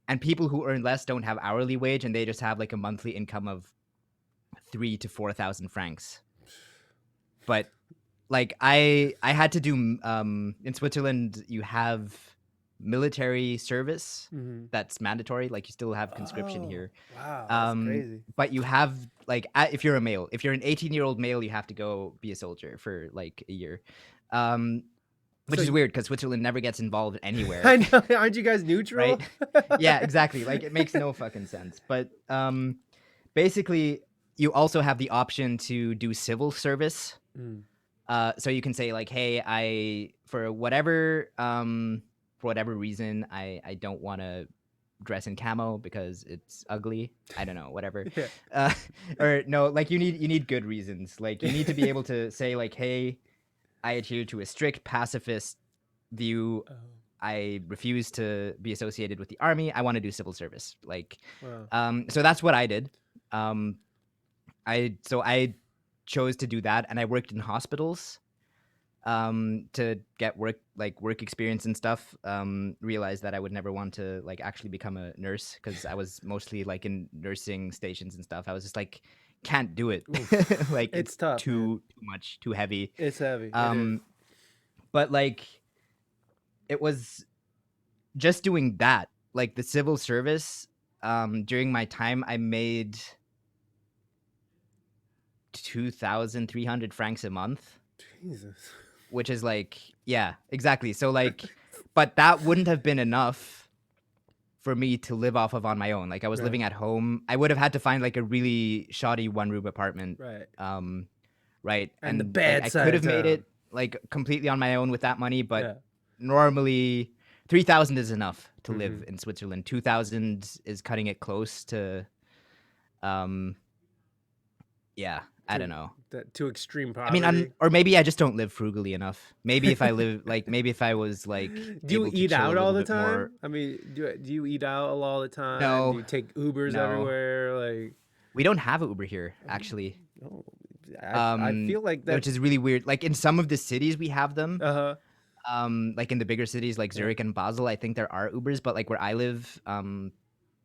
and people who earn less don't have hourly wage, and they just have like a monthly income of 3 to 4 thousand francs. But like I had to do, in Switzerland you have military service Hmm. that's mandatory, like you still have conscription Oh, here. wow. That's crazy. But you have like, if you're a male, if you're an 18-year-old male, you have to go be a soldier for like a year. um which So is weird because Switzerland never gets involved I anywhere. know. Aren't you guys neutral? Right. Yeah, exactly, like it makes no fucking sense. But basically, you also have the option to do civil service. Mm. So you can say like, hey, for whatever reason, I don't want to dress in camo because it's ugly. I don't know, whatever. Yeah. Uh, or no, like you need good reasons. Like you need to be able to say like, hey, I adhere to a strict pacifist view. Oh, I refuse to be associated with the army. I want to do civil service. Like, wow. so that's what I did. Um, I chose to do that, and I worked in hospitals to get work experience and stuff. Realized that I would never want to like actually become a nurse, because I was mostly like in nursing stations and stuff. I was just like, can't do it. Oof. Like It's it's tough, man. too much, too heavy. It's heavy. It is. um but like, it was just doing that, like the civil service. During my time, I made 2,300 francs a month, Jesus. which is like, yeah, exactly. So like, but that wouldn't have been enough for me to live off of on my own. Like I was Right. living at home. I would have had to find like a really shoddy one-room apartment. Right. Right. And the And like bad I side could of have made town. it like completely on my own with that money, but Yeah. normally 3,000 is enough to live Mhm. in Switzerland. 2,000 is cutting it close to um Yeah, I don't to know. to extreme I mean, poverty. or maybe I just don't live frugally enough. Maybe if I live like, maybe if I was like Do you able to eat chill a out all little the bit more. time? I mean, do you eat out a lot all the time? Do No, you take Ubers no, everywhere? Like, we don't have a Uber here actually. oh, I feel like that. Which is really weird. Like in some of the cities we have them. Uh Like in the bigger cities like yeah. Zurich and Basel, I think there are Ubers, but like where I live,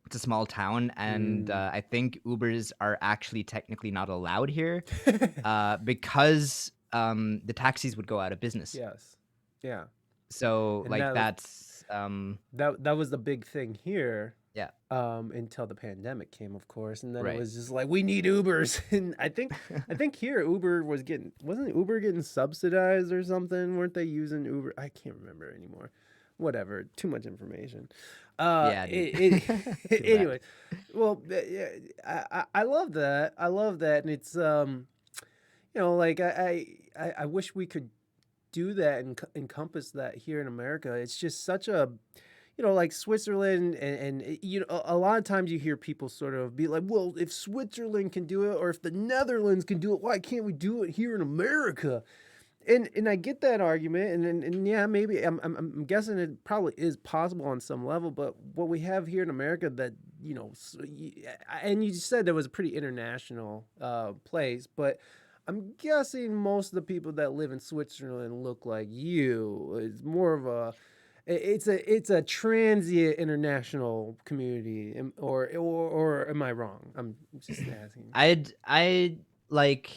it's a small town, and Mm. I think Ubers are actually technically not allowed here, because the taxis would go out of business. Yes. Yeah. So And like that's that was the big thing here, yeah, until the pandemic came, of course, and then it right. was just like we need Ubers, and I think here Uber wasn't Uber getting subsidized or something? Weren't they using Uber? I can't remember anymore. Whatever, too much information. Yeah, dude. Too bad. Anyway, well, yeah, I love that. I love that, and it's you know, like I wish we could do that and encompass that here in America. It's just such a, you know, like Switzerland, you know, a lot of times you hear people sort of be like, well, if Switzerland can do it or if the Netherlands can do it, why can't we do it here in America? And I get that argument, and yeah, maybe I'm guessing it probably is possible on some level, but what we have here in America that, you know, and you said there was a pretty international place, but I'm guessing most of the people that live in Switzerland look like you. It's more of a it's a transient international community, or am I wrong? I'm just asking. I'd like,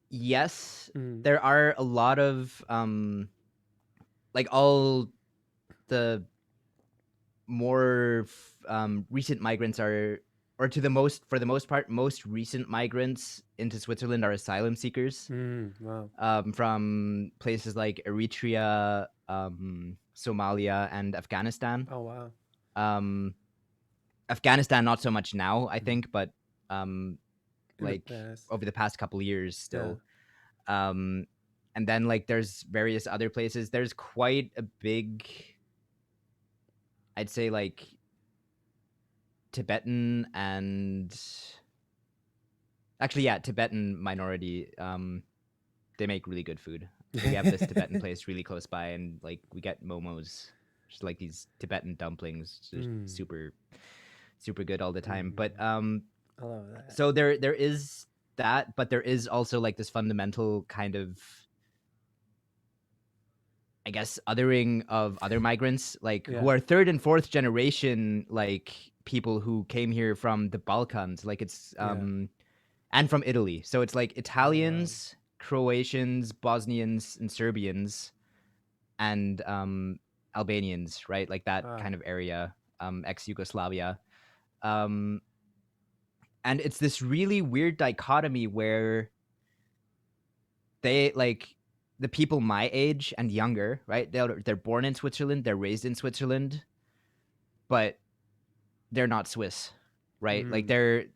yes, Mm, there are a lot of like all the more recent migrants are, or to the most, for the most part, most recent migrants into Switzerland are asylum seekers, wow. from places like Eritrea, Somalia, and Afghanistan. Oh wow. Um, Afghanistan, not so much now, I Mm. think, but um, In the like past. over the past couple of years Yeah. still. Um, and then like there's various other places. There's quite a big, I'd say like Tibetan and actually, yeah, Tibetan minority. They make really good food. We have this Tibetan place really close by, and like we get momos, just like these Tibetan dumplings, just Mm, super, super good all the time. mm, But I love that. so there is that, but there is also like this fundamental kind of, I guess, othering of other migrants, like who Yeah. are third and fourth generation, like people who came here from the Balkans, like it's Yeah. and from Italy. So it's like Oh wow. Italians, Croatians, Bosnians, and Serbians, and Albanians, right? Like that Wow. kind of area, ex Yugoslavia. Um, and it's this really weird dichotomy where they like the people my age and younger, right? They're born in Switzerland, they're raised in Switzerland, but they're not Swiss, right? Like Mm,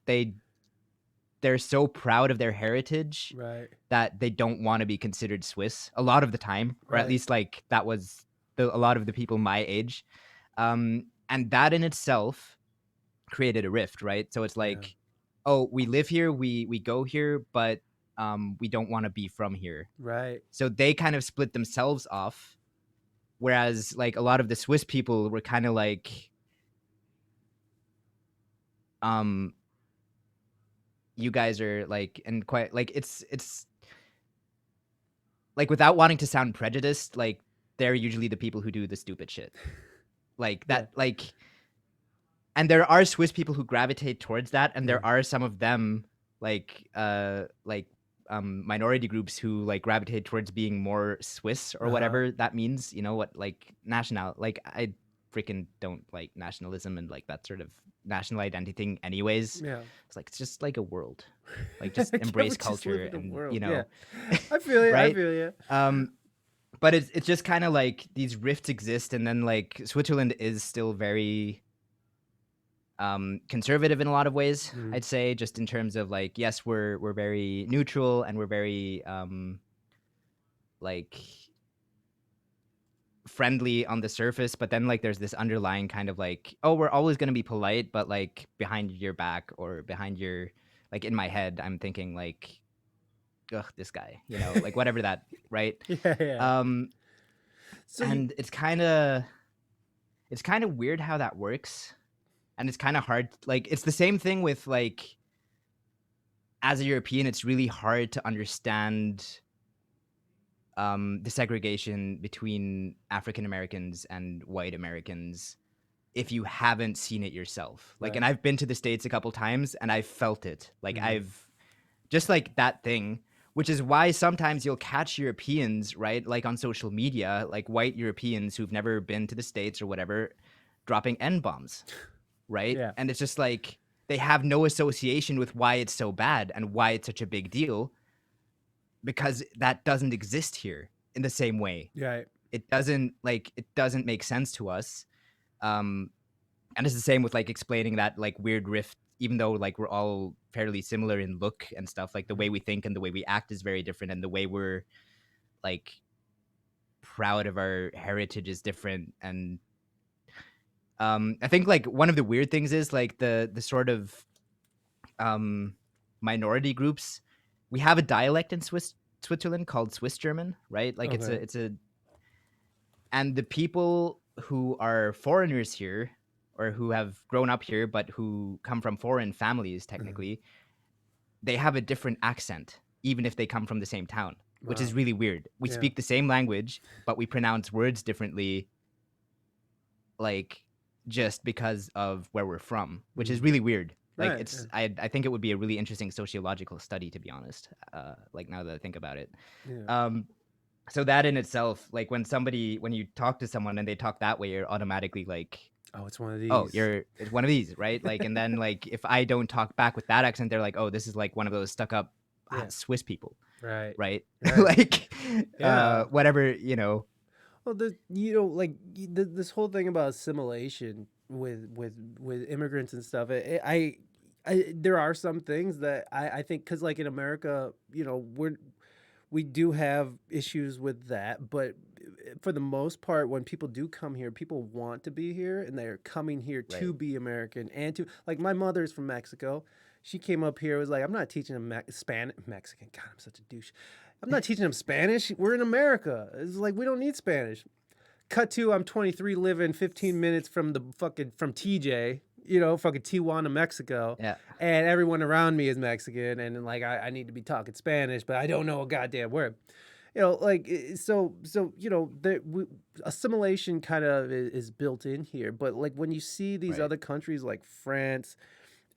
they're so proud of their heritage right. that they don't want to be considered Swiss a lot of the time, or at Right. least like that was a lot of the people my age. And that in itself created a rift, right? So it's Yeah. like, oh, we live here, we go here, but we don't want to be from here. Right. So they kind of split themselves off, whereas like a lot of the Swiss people were kind of like, um, you guys are like, and quite like it's like, without wanting to sound prejudiced, like they're usually the people who do the stupid shit. Like Yeah. that, like, and there are Swiss people who gravitate towards that, and Mm. there are some of them minority groups who like gravitate towards being more Swiss or Uh-huh. whatever that means. You know what, like national, like I freaking don't like nationalism and like that sort of national identity thing anyways. Yeah. It's like, it's just like a world, like just Can we embrace just live culture in the and world? you Yeah. know. I feel you. I Right. feel you. But it's just kind of like these rifts exist, and then like Switzerland is still very conservative in a lot of ways, Mm. I'd say, just in terms of like, yes, we're very neutral, and we're very like friendly on the surface, but then like there's this underlying kind of like, oh, we're always going to be polite, but like behind your back or behind your like in my head, I'm thinking like, ugh, this guy, like whatever that, right? Yeah, yeah. Um, So you, and it's kind of weird how that works, and it's kind of hard. Like it's the same thing with like as a European, it's really hard to understand the segregation between African Americans and white Americans if you haven't seen it yourself. Like, and right. I've been to the States a couple times and I've felt it. Like, Mm-hmm. I've just like that thing, which is why sometimes you'll catch Europeans, right? Like on social media, like white Europeans who've never been to the States or whatever, dropping N bombs, right? Yeah. And it's just like they have no association with why it's so bad and why it's such a big deal because that doesn't exist here in the same way. Right. It doesn't make sense to us. Um, and it's the same with like explaining that like weird rift, even though like we're all fairly similar in look and stuff, like the way we think and the way we act is very different, and the way we're like proud of our heritage is different. And I think like one of the weird things is like the sort of um minority groups. We have a dialect in Switzerland called Swiss German, right? Like it's a Okay. it's a and the people who are foreigners here or who have grown up here but who come from foreign families Mhm. technically, they have a different accent even if they come from the same town, which is Wow. really weird. We Yeah. speak the same language but we pronounce words differently, like just because of where we're from, which is Mm-hmm. really weird. Like Right. Yeah. I think it would be a really interesting sociological study, to be honest, like now that I think about it. Yeah. um so that in itself, like when you talk to someone and they talk that way, you're automatically like, Oh, it's one of oh, these. it's one of these, right? Like, and then like if I don't talk back with that accent, they're like, oh, this is like one of those stuck up Yeah. Swiss people, Right. right? Right. Like Yeah. whatever, Well, this whole thing about assimilation with immigrants and stuff. There are some things that I think because like in America, we do have issues with that, but for the most part, when people do come here, people want to be here and they're coming here to right, be American and to like my mother's from Mexico. She came up here, was like, I'm not teaching them Mexican. God, I'm such a douche. I'm not teaching them Spanish. We're in America. It's like we don't need Spanish. Cut to I'm 23, living 15 minutes from the fucking from TJ, fucking Tijuana, Mexico, yeah, and everyone around me is Mexican, and like I need to be talking Spanish, but I don't know a goddamn word. Like so assimilation kind of is built in here, but like when you see these right, other countries like France,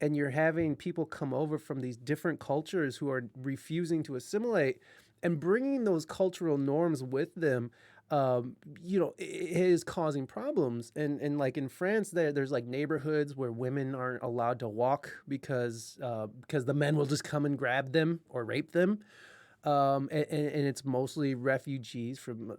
and you're having people come over from these different cultures who are refusing to assimilate and bringing those cultural norms with them, it is causing problems. And like in France, there's like neighborhoods where women aren't allowed to walk because the men will just come and grab them or rape them. And it's mostly refugees from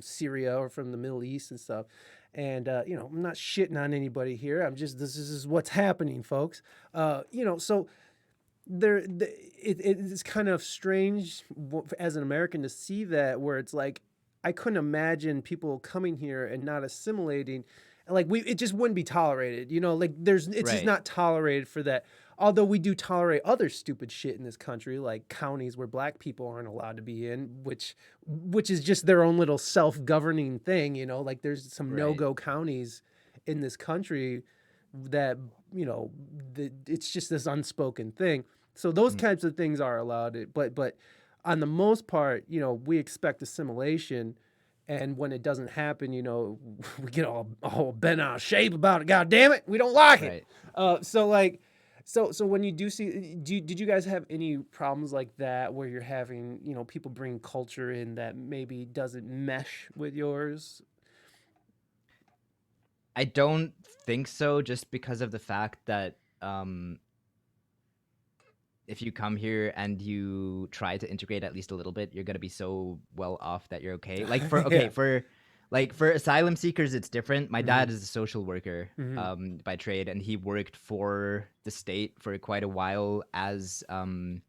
Syria or from the Middle East and stuff. And I'm not shitting on anybody here. This is what's happening, folks. So it's kind of strange as an American to see that, where it's like I couldn't imagine people coming here and not assimilating. Like it just wouldn't be tolerated. Like it's just right, not tolerated for that. Although we do tolerate other stupid shit in this country, like counties where black people aren't allowed to be in, which is just their own little self-governing thing. Like there's some right. no-go counties in this country that it's just this unspoken thing. So those Mm. types of things are allowed, but on the most part, we expect assimilation, and when it doesn't happen, we get all bent out of shape about it. God damn it, we don't like it. Right. So like, so when you do see, did you guys have any problems like that where you're having people bring culture in that maybe doesn't mesh with yours? I don't think so, just because of the fact that if you come here and you try to integrate at least a little bit, you're gonna be so well off that you're okay. Like Yeah. for asylum seekers, it's different. My Mm-hmm. dad is a social worker Mm-hmm. by trade, and he worked for the state for quite a while as an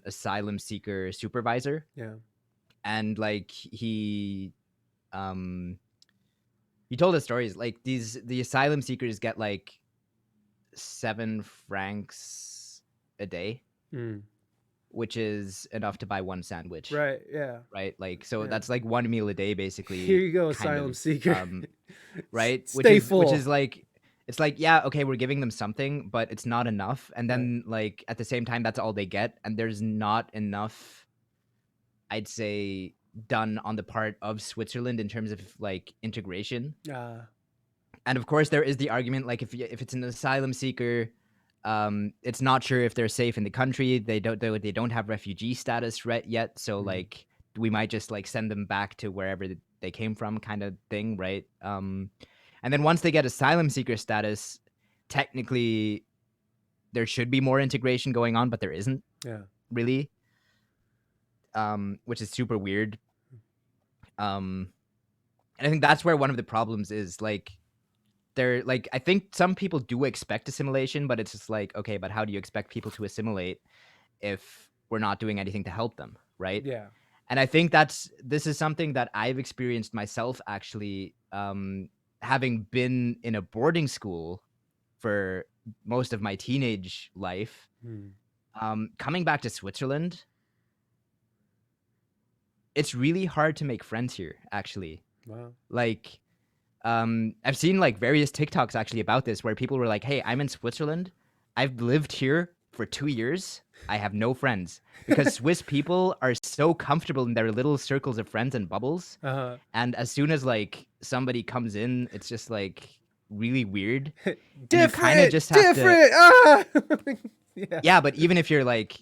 asylum seeker supervisor, Yeah. and like he told us stories like the asylum seekers get like 7 francs a day, Mm. which is enough to buy one sandwich. Right. Yeah. Right, like, so Yeah. that's like one meal a day, Here basically, you go, kind asylum of. seeker. Right, which Stay is full. like, it's like, yeah, okay, we're giving them something, but it's not enough. And Right. then like at the same time, that's all they get, and there's not enough, I'd say, done on the part of Switzerland in terms of like integration. And of course, there is the argument, like, if it's an asylum seeker, it's not sure if they're safe in the country. They don't have refugee status yet, so like we might just like send them back to wherever they came from, kind of thing, right? And then once they get asylum seeker status, technically there should be more integration going on, but there isn't Yeah. really, which is super weird. And I think that's where one of the problems is, like, they're like, I think some people do expect assimilation, but it's just like, okay, but how do you expect people to assimilate if we're not doing anything to help them, right? Yeah. And I think this is something that I've experienced myself, actually, having been in a boarding school for most of my teenage life. Coming back to Switzerland, it's really hard to make friends here, actually. Wow. Like, I've seen like various TikToks actually about this, where people were like, "Hey, I'm in Switzerland. I've lived here for 2 years. I have no friends because Swiss people are so comfortable in their little circles of friends and bubbles. And as soon as like somebody comes in, it's just like really weird. And you kind of just have to. Yeah. Yeah, but even if you're like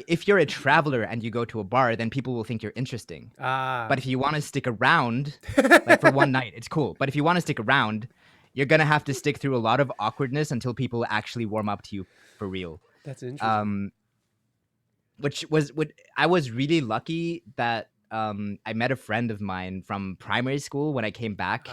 if you're a traveler and you go to a bar, then people will think you're interesting. But if you want to stick around, like for one night, it's cool. But if you want to stick around, you're gonna have to stick through a lot of awkwardness until people actually warm up to you for real. That's interesting. Which was what I was really lucky that I met a friend of mine from primary school when I came back.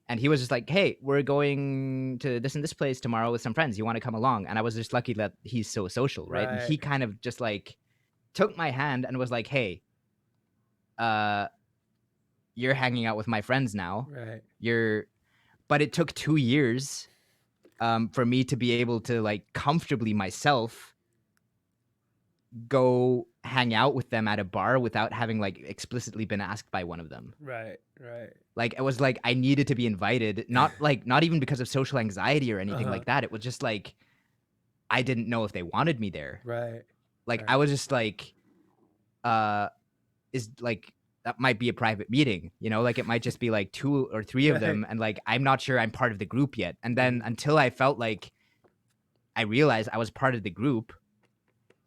And he was just like, "Hey, we're going to this and this place tomorrow with some friends. You want to come along?" And I was just lucky that he's so social, right? And he kind of just like took my hand and was like, "Hey, you're hanging out with my friends now. Right. But it took 2 years for me to be able to like comfortably myself go hang out with them at a bar without having like explicitly been asked by one of them. Right. Like, it was like I needed to be invited, not even because of social anxiety or anything like that. It was just like I didn't know if they wanted me there. Right. Like, I was just like, is like, that might be a private meeting, you know, like it might just be like 2 or 3 of them, and like I'm not sure I'm part of the group yet. And then until I felt like I realized I was part of the group,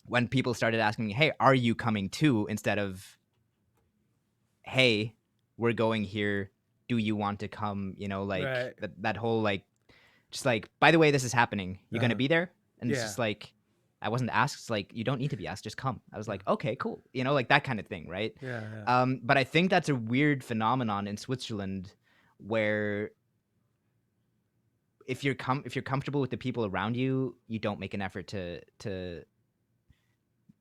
when people started asking me, "Hey, are you coming too?" instead of, "Hey, we're going here. Do you want to come?" You know, like that whole like, just like, "By the way, this is happening. You're gonna be there?" And it's just like, I wasn't asked. It's like, you don't need to be asked. Just come. I was like, okay, cool. You know, like that kind of thing, right? But I think that's a weird phenomenon in Switzerland, where if you're comfortable with the people around you, you don't make an effort to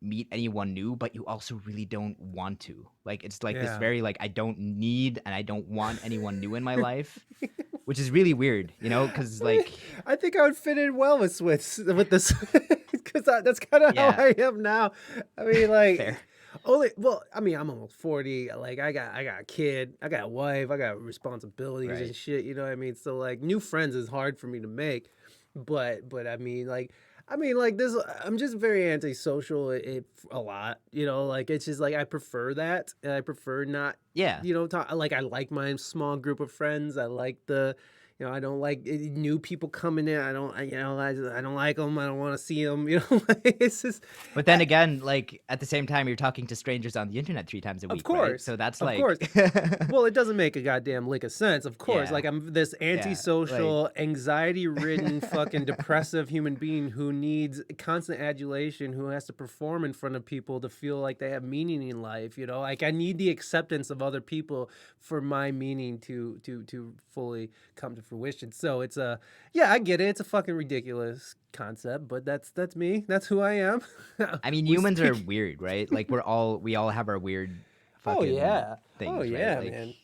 meet anyone new, but you also really don't want to. Like, it's like this very like, I don't need and I don't want anyone new in my life, which is really weird, you know, because like I think I would fit in well with this because that's kind of how I am now. I mean, like, fair. I mean, I'm almost 40. Like, I got a kid, I got a wife, I got responsibilities and shit. You know what I mean? So like, new friends is hard for me to make, but I mean, like this, I'm just very antisocial a lot, you know, like it's just like I prefer that, and I prefer not, you know, like I like my small group of friends. I like you know, I don't like new people coming in. I don't like them. I don't want to see them. You know, it's just. But then again, like at the same time, you're talking to strangers on the internet 3 times a week, right? So that's of like, course. Well, it doesn't make a goddamn lick of sense, of course. Like, I'm this antisocial, anxiety-ridden, fucking depressive human being who needs constant adulation, who has to perform in front of people to feel like they have meaning in life. You know, like I need the acceptance of other people for my meaning to fully come to fruition. So it's I get it. It's a fucking ridiculous concept, but that's me. That's who I am. I mean, humans are weird, right? Like we all have our weird fucking things, right? Like, man.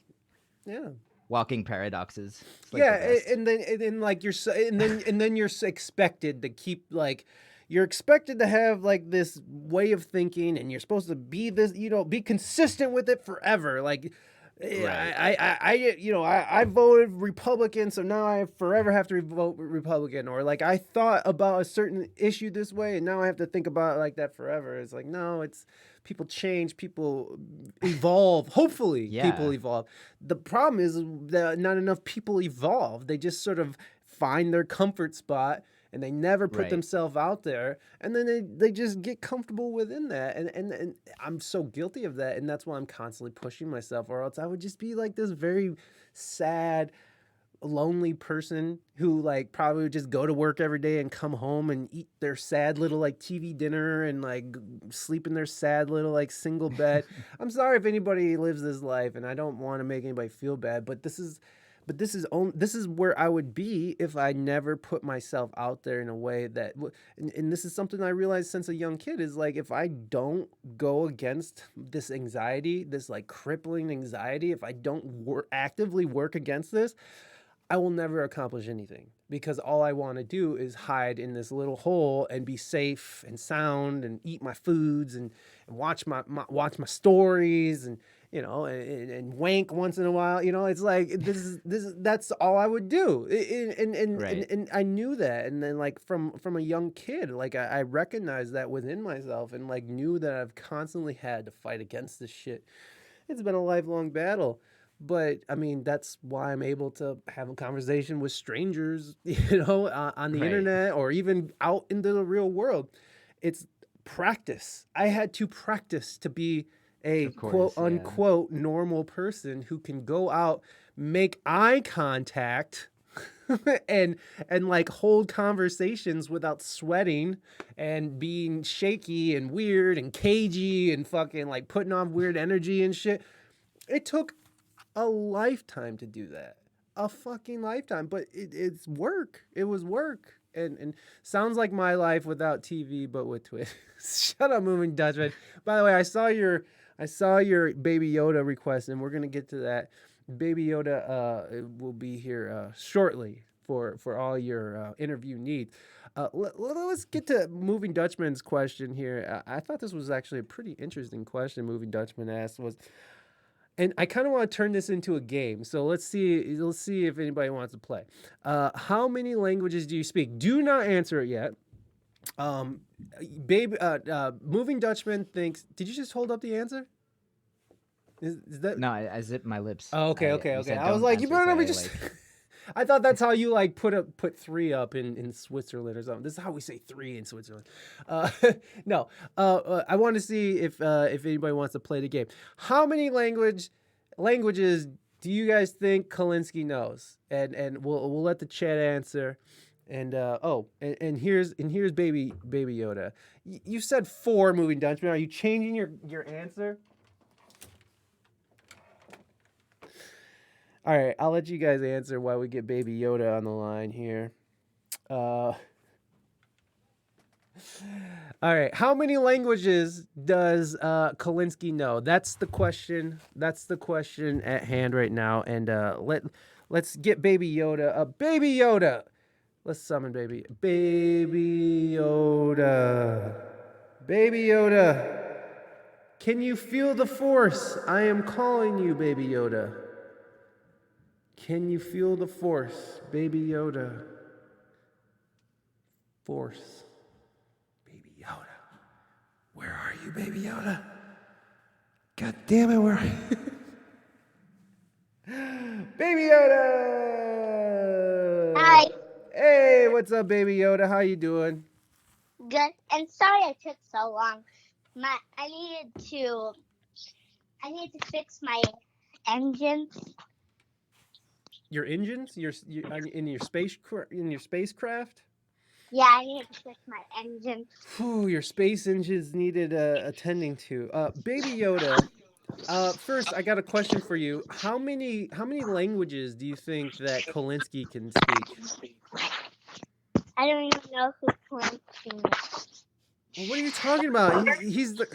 Yeah. walking paradoxes. It's like Yeah, the best. and then like and then you're expected to keep like you're expected to have like this way of thinking, and you're supposed to be this, be consistent with it forever. Like Right. I voted Republican, so now I forever have to vote Republican, or like I thought about a certain issue this way, and now I have to think about it like that forever. It's like, no, it's people change, people evolve. Hopefully, people Yeah. evolve. The problem is that not enough people evolve. They just sort of find their comfort spot, and they never put Right. themselves out there, and then they just get comfortable within that, and I'm so guilty of that, and that's why I'm constantly pushing myself, or else I would just be like this very sad, lonely person who like probably would just go to work every day and come home and eat their sad little like TV dinner and like sleep in their sad little like single bed. I'm sorry if anybody lives this life, and I don't want to make anybody feel bad, but this is where I would be if I never put myself out there in a way that and this is something I realized since a young kid, is like if I don't go against this anxiety, this like crippling anxiety, if I don't actively work against this, I will never accomplish anything, because all I want to do is hide in this little hole and be safe and sound and eat my foods and watch my stories and and wank once in a while. It's like that's all I would do. Right. And I knew that, and then like from a young kid, like I recognized that within myself, and like knew that I've constantly had to fight against this shit. It's been a lifelong battle. But I mean, that's why I'm able to have a conversation with strangers, on the Right. internet or even out into the real world. It's practice. I had to practice to be a Of quote course. Yeah. unquote normal person who can go out, make eye contact, and like hold conversations without sweating and being shaky and weird and cagey and fucking like putting on weird energy and shit. It took a lifetime to do that. A fucking lifetime. But it's work. It was work. And sounds like my life without TV, but with Twitch. Shut up, Moving Dutchman. By the way, I saw your Baby Yoda request, and we're gonna get to that. Baby Yoda will be here shortly for all your interview needs. Let's get to Moving Dutchman's question here. I thought this was actually a pretty interesting question. Moving Dutchman asked was, and I kind of want to turn this into a game. So let's see if anybody wants to play. How many languages do you speak? Do not answer it yet. Baby, Moving Dutchman thinks. Did you just hold up the answer? Is that? No, I zipped my lips. Oh, okay. You said I was don't like, you answer, better so not be I, just. like. I thought that's how you like put three up in Switzerland or something. This is how we say three in Switzerland. No, I want to see if anybody wants to play the game. How many languages do you guys think Colinski knows? And we'll let the chat answer. And and here's baby Yoda. You said 4, Moving Dutchman. Are you changing your answer? All right, I'll let you guys answer while we get Baby Yoda on the line here. All right, how many languages does Colinski know? That's the question. That's the question at hand right now. And let's get Baby Yoda. Baby Yoda. Let's summon Baby Yoda. Baby Yoda. Can you feel the force? I am calling you, Baby Yoda. Can you feel the force, Baby Yoda? Force. Baby Yoda. Where are you, Baby Yoda? God damn it, where are you? Baby Yoda! Hi. Hey, what's up, Baby Yoda? How you doing? Good. And sorry I took so long. I need to fix my engines. Your engines? Your in your spacecraft? Yeah, I need to fix my engines. Whew, your space engines needed attending to. Baby Yoda. First, I got a question for you. How many languages do you think that Colinski can speak? I don't even know who Colinski is. Well, what are you talking about? He's the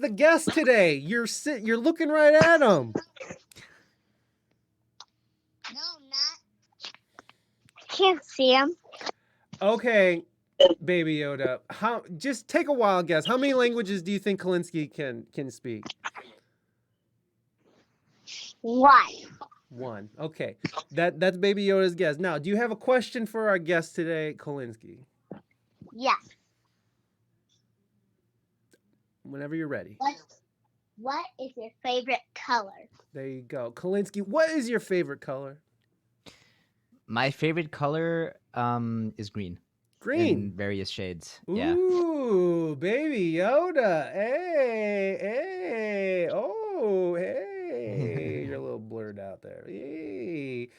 guest today. You're looking right at him. can't see him. Okay, Baby Yoda. Just take a wild guess. How many languages do you think Colinski can speak? One. One. Okay. That's Baby Yoda's guess. Now, do you have a question for our guest today, Colinski? Yes. Whenever you're ready. What is your favorite color? There you go. Colinski, what is your favorite color? My favorite color is green. Green. In various shades. Yeah. Ooh, Baby Yoda. Hey. Oh, hey. You're a little blurred out there. Hey.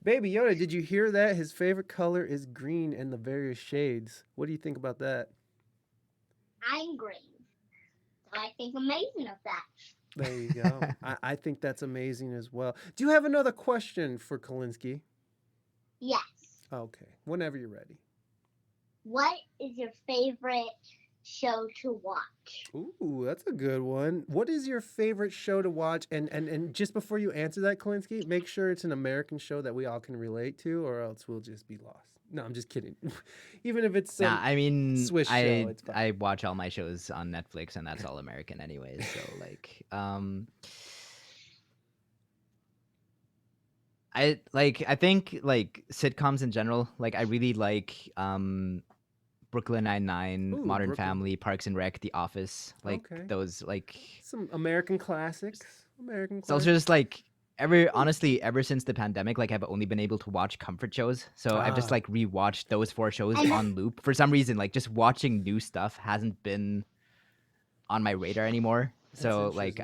Baby Yoda, did you hear that? His favorite color is green in the various shades. What do you think about that? I'm green. So I think amazing of that. There you go. I think that's amazing as well. Do you have another question for Colinski? Yes. Okay, whenever you're ready. What is your favorite show to watch? Ooh, that's a good one. What is your favorite show to watch? And just before you answer that, Colinski, make sure it's an American show that we all can relate to, or else we'll just be lost. No, I'm just kidding. Even if it's some I mean, Swiss show, it's fine. I watch all my shows on Netflix, and that's all American anyways. So like, I think like sitcoms in general. Like I really like Brooklyn Nine-Nine, Ooh, Modern Brooklyn. Family, Parks and Rec, The Office. Like Okay. those like. Some American classics. American So it's classics. just like honestly, ever since the pandemic, like I've only been able to watch comfort shows. So I've just like rewatched those 4 shows on loop. For some reason, like just watching new stuff hasn't been on my radar anymore. So like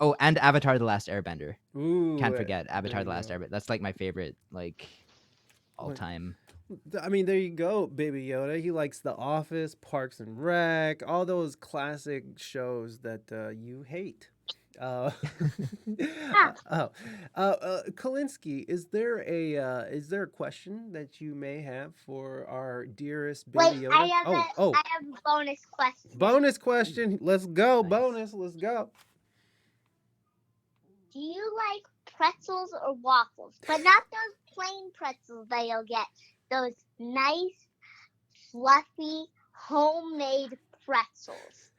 Oh, and Avatar: The Last Airbender. Ooh, Can't forget Avatar: there The you Last go. Airbender. That's like my favorite like all time. I mean, there you go, Baby Yoda. He likes The Office, Parks and Rec, all those classic shows that you hate. Colinski, is there a question that you may have for our dearest Baby Yoda? I have a bonus question. Bonus question. Let's go. Nice. Bonus. Let's go. Do you like pretzels or waffles? But not those plain pretzels that you'll get. Those nice, fluffy, homemade pretzels.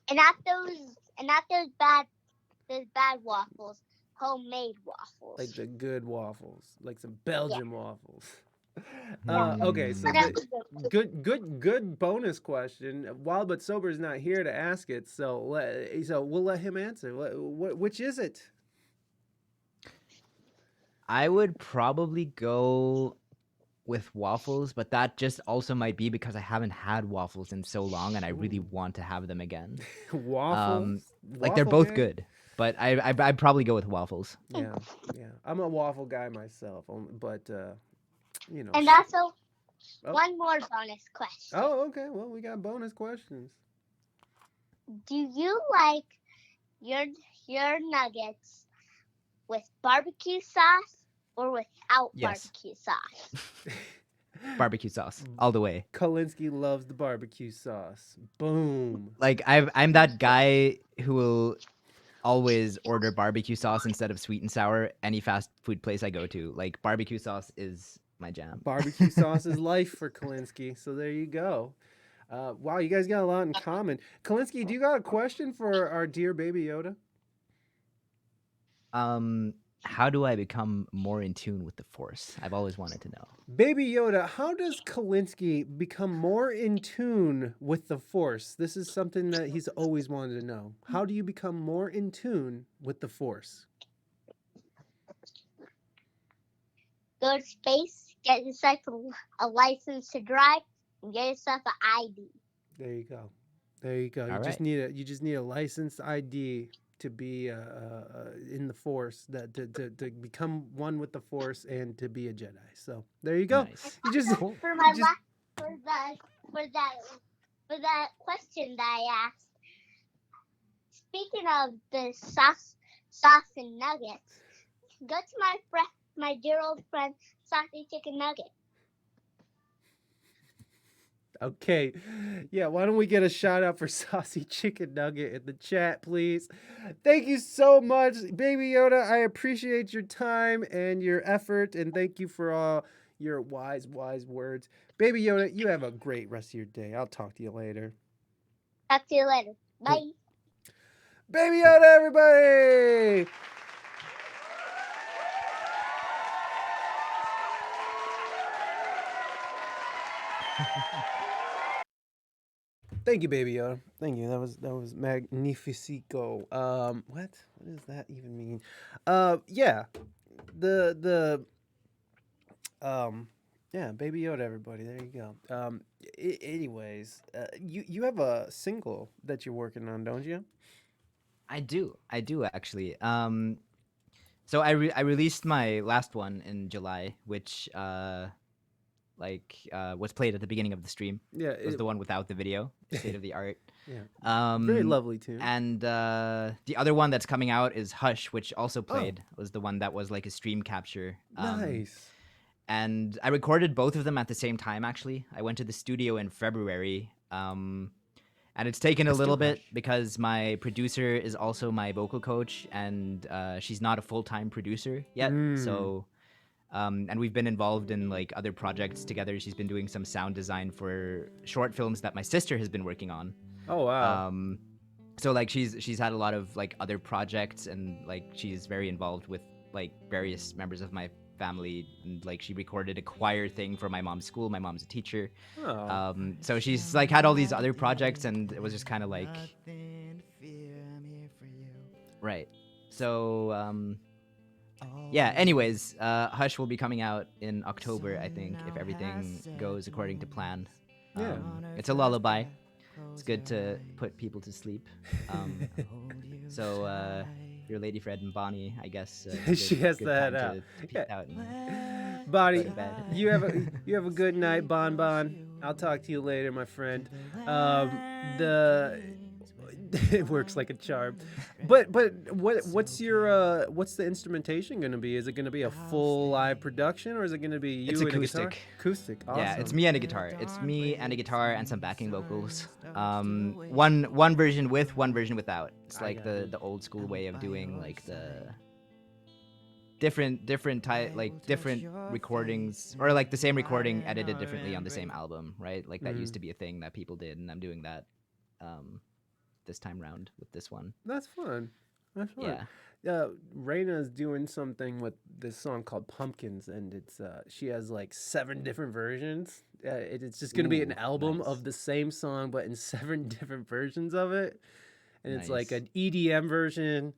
And not those bad waffles. Homemade waffles. Like the good waffles, like some Belgian waffles. Yeah. Okay, so good bonus question. Wild but Sober is not here to ask it, so we'll let him answer. Which is it? I would probably go with waffles, but that just also might be because I haven't had waffles in so long, and I really want to have them again. Waffles, like they're both good, but I'd probably go with waffles. Yeah. I'm a waffle guy myself, but you know. And also, one more bonus question. Oh, okay. Well, we got bonus questions. Do you like your nuggets with barbecue sauce or without barbecue sauce? Barbecue sauce all the way. Colinski loves the barbecue sauce. Boom. Like I'm that guy who will always order barbecue sauce instead of sweet and sour any fast food place I go to. Like barbecue sauce is my jam. Barbecue sauce is life for Colinski. So there you go. Wow, you guys got a lot in common. Colinski, do you got a question for our dear Baby Yoda? How do I become more in tune with the Force? I've always wanted to know. Baby Yoda, how does Colinski become more in tune with the Force? This is something that he's always wanted to know. How do you become more in tune with the Force? Go to space, get yourself a license to drive, and get yourself an ID. There you go. You just need a licensed ID to be in the Force, to become one with the Force and to be a Jedi. So there you go. Nice. You just for that question that I asked. Speaking of the sauce and nuggets, go to my dear old friend Saucy Chicken Nugget. Okay. Yeah, why don't we get a shout out for Saucy Chicken Nugget in the chat, please? Thank you so much, Baby Yoda. I appreciate your time and your effort, and thank you for all your wise words. Baby Yoda, you have a great rest of your day. I'll talk to you later. Talk to you later. Bye. Baby Yoda, everybody! Thank you, Baby Yoda. Thank you. That was magnifico. What does that even mean? Yeah, the yeah, Baby Yoda, everybody. There you go. Anyways, you have a single that you're working on, don't you? I do actually. So I released my last one in July, which was played at the beginning of the stream. Yeah, It was the one without the video, state of the art. yeah. Very lovely too. And the other one that's coming out is Hush, which also played. Was the one that was like a stream capture. Nice. And I recorded both of them at the same time. Actually, I went to the studio in February. And it's taken a little bit because my producer is also my vocal coach, and she's not a full-time producer yet. So, and we've been involved in like other projects together. She's been doing some sound design for short films that my sister has been working on. Oh wow. So like she's had a lot of like other projects, and like she's very involved with like various members of my family, and like she recorded a choir thing for my mom's school. My mom's a teacher. So she's like had all these other projects, and it was just kind of like right. So yeah, anyways, Hush will be coming out in October, I think, if everything goes according to plan. It's a lullaby. It's good to put people to sleep. So your Lady Fred and Bonnie, I guess she has to head out. To peace out and Bonnie, go to bed. you have a good night, Bon. I'll talk to you later, my friend. It works like a charm. But what's the instrumentation going to be? Is it going to be a full live production, or is it going to be you it's and acoustic. a guitar? Acoustic. Awesome. Yeah, it's me and a guitar. It's me and a guitar and some backing vocals. One version with, one version without. It's like the old school way of doing like the different recordings, or like the same recording edited differently on the same album, right? Like that used to be a thing that people did, and I'm doing that this time round with this one. That's fun. Yeah. Reina is doing something with this song called Pumpkins, and it's she has like 7 different versions. It's just gonna be an album of the same song, but in 7 different versions of it. And it's like an EDM version.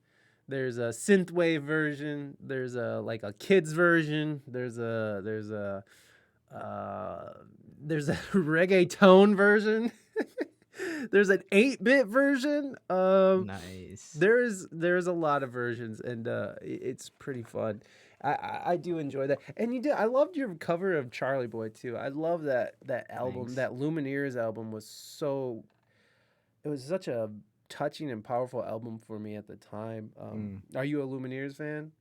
There's a synthwave version. There's a kids version. There's a reggaeton version. There's an 8-bit version. Nice. There's a lot of versions, and it's pretty fun. I do enjoy that, and I loved your cover of Charlie Boy too. I love that album. Thanks. That Lumineers album was such a touching and powerful album for me at the time. Are you a Lumineers fan?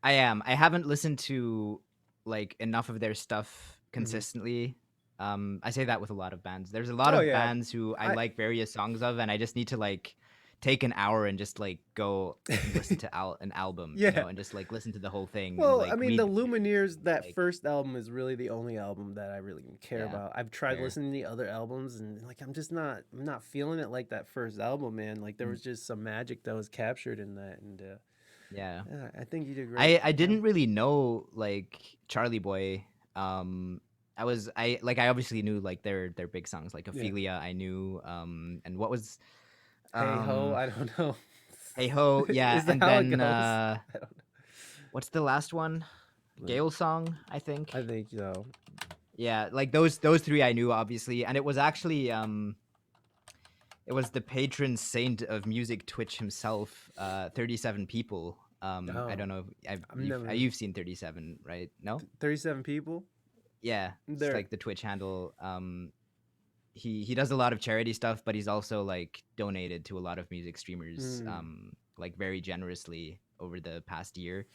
I am. I haven't listened to like enough of their stuff consistently. I say that with a lot of bands. There's a lot of bands who I like various songs of, and I just need to like take an hour and just like go and listen to an album, you know, and just like listen to the whole thing. Well, and, like, I mean, the Lumineers, that like, first album is really the only album that I really care about. I've tried listening to the other albums, and like I'm not feeling it like that first album, man. Like there was just some magic that was captured in that, and yeah, I think you did great. I didn't really know like Charlie Boy. I obviously knew like their big songs like Ophelia. I knew and what was Hey Ho, I don't know. Hey Ho, yeah. Is that and how then it goes? I don't know. What's the last one? Gale Song, I think. I think so. Yeah, like those 3 I knew obviously, and it was actually it was the patron saint of music Twitch himself, 37 people. I don't know if you've seen 37, right? No? 37 people? Yeah, it's like the Twitch handle. He does a lot of charity stuff, but he's also like donated to a lot of music streamers like very generously over the past year,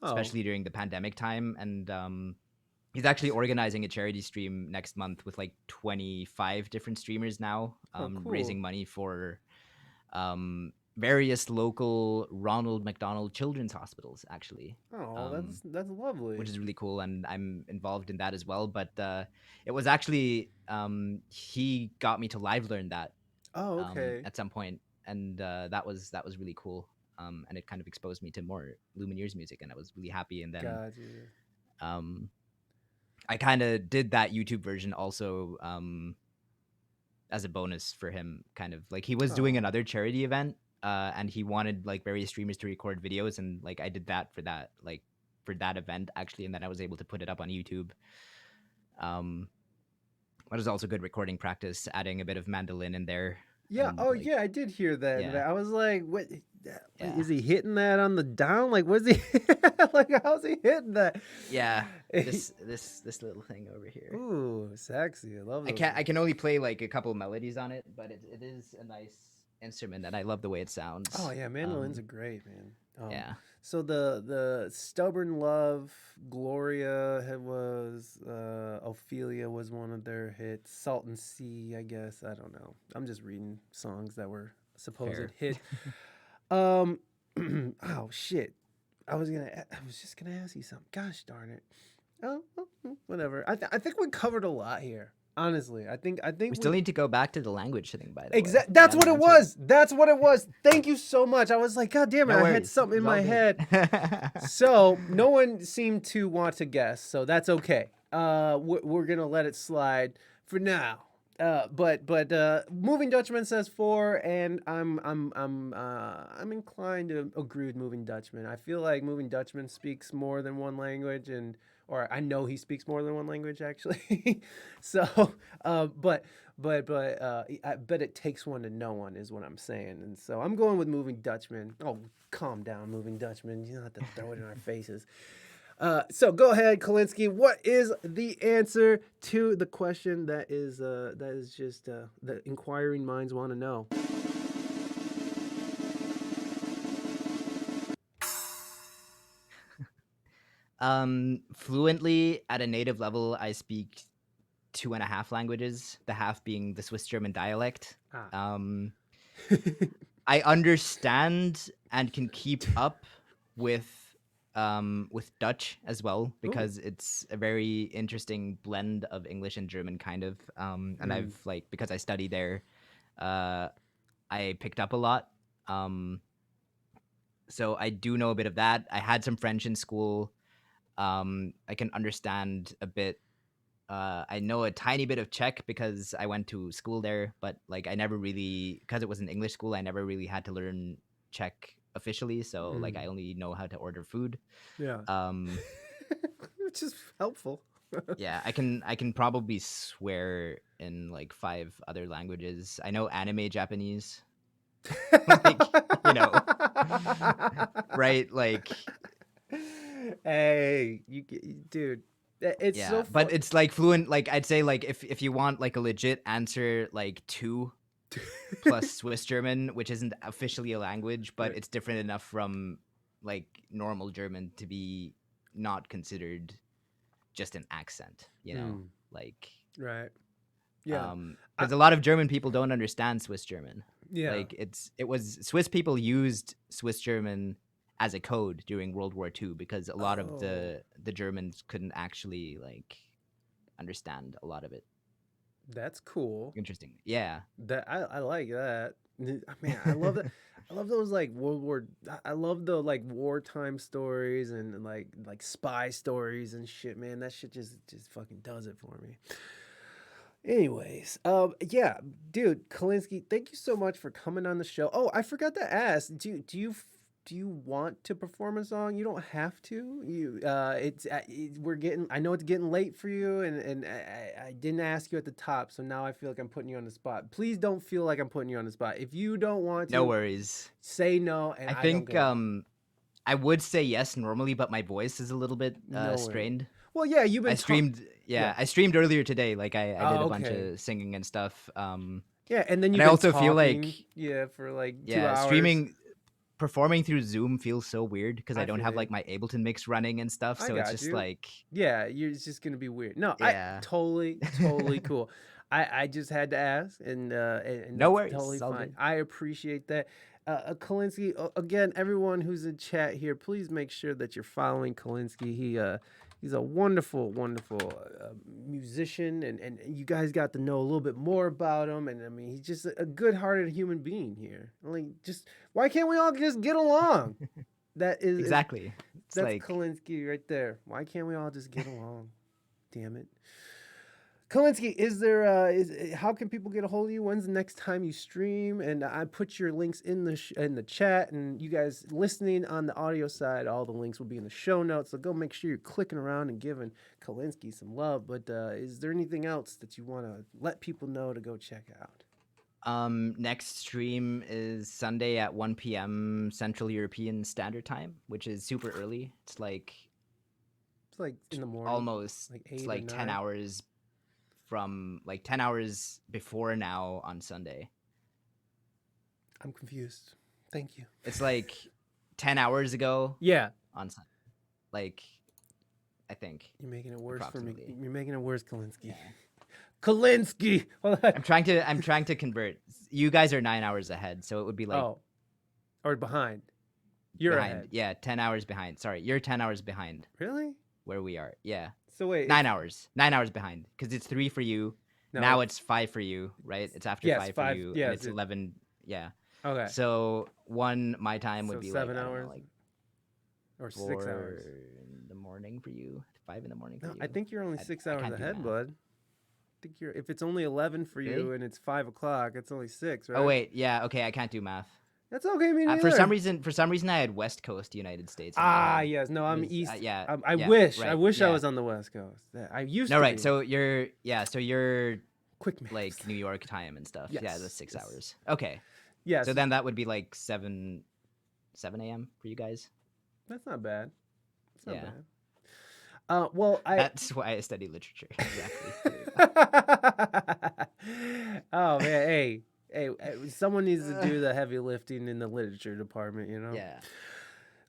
especially during the pandemic time. And He's actually organizing a charity stream next month with like 25 different streamers now, Oh, cool. raising money for various local Ronald McDonald Children's Hospitals, actually. Oh, that's lovely. Which is really cool, and I'm involved in that as well. But it was actually he got me to live learn that Oh, okay. at some point, and that was really cool. And it kind of exposed me to more Lumineers music, and I was really happy. And then Gotcha. I kind of did that YouTube version also as a bonus for him, kind of like he was doing another charity event, and he wanted like various streamers to record videos, and like I did that for that event actually, and then I was able to put it up on YouTube. It was also good recording practice, adding a bit of mandolin in there. Yeah. And, Oh, like, yeah. I did hear that. yeah. I was like, "What? Yeah. Is he hitting that on the down? Like, what's he like? How's he hitting that?" Yeah. This little thing over here. Ooh, sexy. I love it. I can only play like a couple melodies on it, but it is a nice instrument, and I love the way it sounds. Oh yeah, mandolins are great, man. Yeah. So the Stubborn Love, Gloria was Ophelia was one of their hits. Salt and Sea, I guess. I don't know. I'm just reading songs that were supposed hit. Oh shit. I was just gonna ask you something. Gosh darn it. Oh, whatever. I think we covered a lot here. Honestly, I think we still need to go back to the language thing, by the way. Exactly. That's what it was. That's what it was. Thank you so much. I was like, God damn it, I had something in my head. So no one seemed to want to guess, so that's okay. We're gonna let it slide for now. But Moving Dutchman says 4, and I'm inclined to agree with Moving Dutchman. I feel like Moving Dutchman speaks more than one language, or I know he speaks more than one language actually. So, but I bet it takes one to know one is what I'm saying, and so I'm going with Moving Dutchman. Oh, calm down, Moving Dutchman. You don't have to throw it in our faces. So go ahead, Colinski. What is the answer to the question that is just the inquiring minds want to know? Fluently at a native level, I speak 2.5 languages, the half being the Swiss German dialect. I understand and can keep up with Dutch as well, because it's a very interesting blend of English and German kind of. And I've because I study there, I picked up a lot. So I do know a bit of that. I had some French in school. I can understand a bit. I know a tiny bit of Czech because I went to school there, but like I never really, because it was an English school, I never really had to learn Czech officially. So like I only know how to order food. Yeah. Which is helpful. Yeah, I can probably swear in like 5 other languages. I know anime Japanese. Like, right? Like, hey, dude, it's so fun. But it's like fluent. Like I'd say, like if you want like a legit answer, like 2 plus Swiss German, which isn't officially a language, but it's different enough from like normal German to be not considered just an accent, like right. Yeah. Because a lot of German people don't understand Swiss German. Yeah. Like it was Swiss people used Swiss German as a code during World War II because a lot of the Germans couldn't actually like understand a lot of it. That's cool. Interesting. Yeah. That I like that. Man, I love that. I love those like I love the like wartime stories and like spy stories and shit, man. That shit just fucking does it for me. Anyways, yeah, dude, Colinski, thank you so much for coming on the show. Oh, I forgot to ask, do you want to perform a song? You don't have to. I know it's getting late for you, and I didn't ask you at the top, so now I feel like I'm putting you on the spot. Please don't feel like I'm putting you on the spot. If you don't want to, no worries. Say no. And I think I would say yes normally, but my voice is a little bit strained. Well, yeah, you've been. I streamed earlier today. Like I did a bunch of singing and stuff. Yeah, and then I also feel like for like 2 hours. performing through Zoom feels so weird because I don't feel have you. like my Ableton mix running and stuff. I So it's got just you. like, Yeah, it's just gonna be weird. No, yeah. I totally cool. I just had to ask, and No that's worries, totally it's all fine. good. I appreciate that. Colinski, again, everyone who's in chat here, please make sure that you're following Colinski. He's a wonderful musician, and you guys got to know a little bit more about him. And I mean, he's just a good-hearted human being here. Like, just why can't we all just get along? That is Exactly. It's that's like, Colinski right there. Why can't we all just get along? Damn it. Colinski, is there how can people get a hold of you? When's the next time you stream? And I put your links in the chat, and you guys listening on the audio side, all the links will be in the show notes. So go make sure you're clicking around and giving Colinski some love. But is there anything else that you want to let people know to go check out? next stream is Sunday at 1 p.m. Central European Standard Time, which is super early. It's like It's like in the morning. almost like it's 8 or like 10 9? hours from like 10 hours before now on Sunday. I'm confused. Thank you. It's like 10 hours ago Yeah. on Sunday. Like, I think. You're making it worse for me. Approximately. You're making it worse, Colinski. Yeah. Colinski. Hold on. I'm trying to convert. You guys are 9 hours ahead, so it would be like or behind. You're behind. ahead. Yeah, 10 hours behind. Sorry, you're 10 hours behind Really? where we are. Yeah. So wait. 9 hours. 9 hours behind because it's 3 for you. No, now it's 5 for you, right? It's after Yes, 5 5, for you, yeah, and it's it's- 11. Yeah. okay. So my time would So be 7 like, I don't know, hours? like Or 6 4 hours. in the morning for you, 5 in the morning for No, you. I think you're only 6 I hours can't do ahead, math. bud. I think you're. If it's only 11 for you Really? and it's 5 o'clock, it's only 6, right? Oh wait, yeah, okay, I can't do math. That's okay, me neither. For some reason, I had West Coast United States. In my Ah, head. yes. No, I'm It was, east. yeah, I yeah, wish. right, I wish I yeah. was on the West Coast. I used No, to right. be. So you're Quick maths. like New York time and stuff. Yeah, Yes, that's 6 yes. hours. Okay. Yes. So then that would be like 7 a.m. for you guys. That's not bad. That's not Yeah. bad. Well, That's why I study literature. Exactly. Oh man, hey, someone needs to do the heavy lifting in the literature department, you know. Yeah.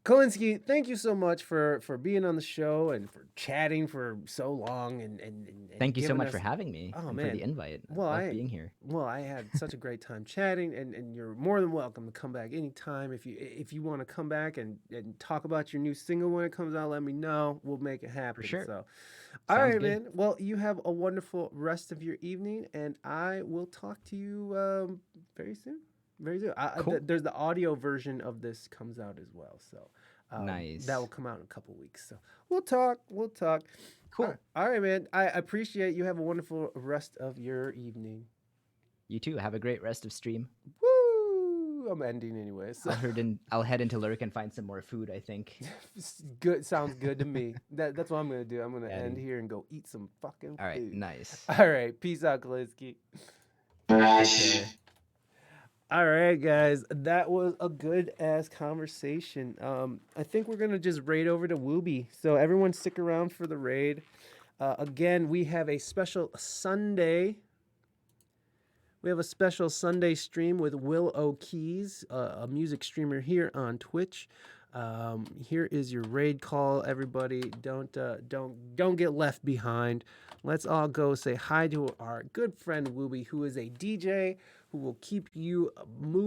Colinski, thank you so much for being on the show and for chatting for so long and Thank you so giving much us- for having me Oh, and man. for the invite. Well, I love being here. Well, I had such a great time chatting, and you're more than welcome to come back anytime. If you want to come back and talk about your new single when it comes out, let me know. We'll make it happen. sure. So, all Sounds right, good. man. Well, you have a wonderful rest of your evening, and I will talk to you very soon. Very soon. Cool. There's the audio version of this comes out as well, so Nice. that will come out in a couple weeks. So we'll talk. Cool. All right, man. I appreciate you. Have a wonderful rest of your evening. You too. Have a great rest of stream. Woo! I'm ending anyway. So I'll head into Lurk and find some more food, I think. good. Sounds good to me. That's what I'm gonna do. I'm gonna Yeah, end dude. here and go eat some fucking All right, food. nice. All right. Peace out, Colinski. Take care. All right, guys. That was a good ass conversation. I think we're gonna just raid over to Wooby. So everyone, stick around for the raid. Again, we have a special Sunday. We have a special Sunday stream with Will O'Keys, a music streamer here on Twitch. Here is your raid call, everybody. Don't get left behind. Let's all go say hi to our good friend Wooby, who is a DJ who will keep you moving.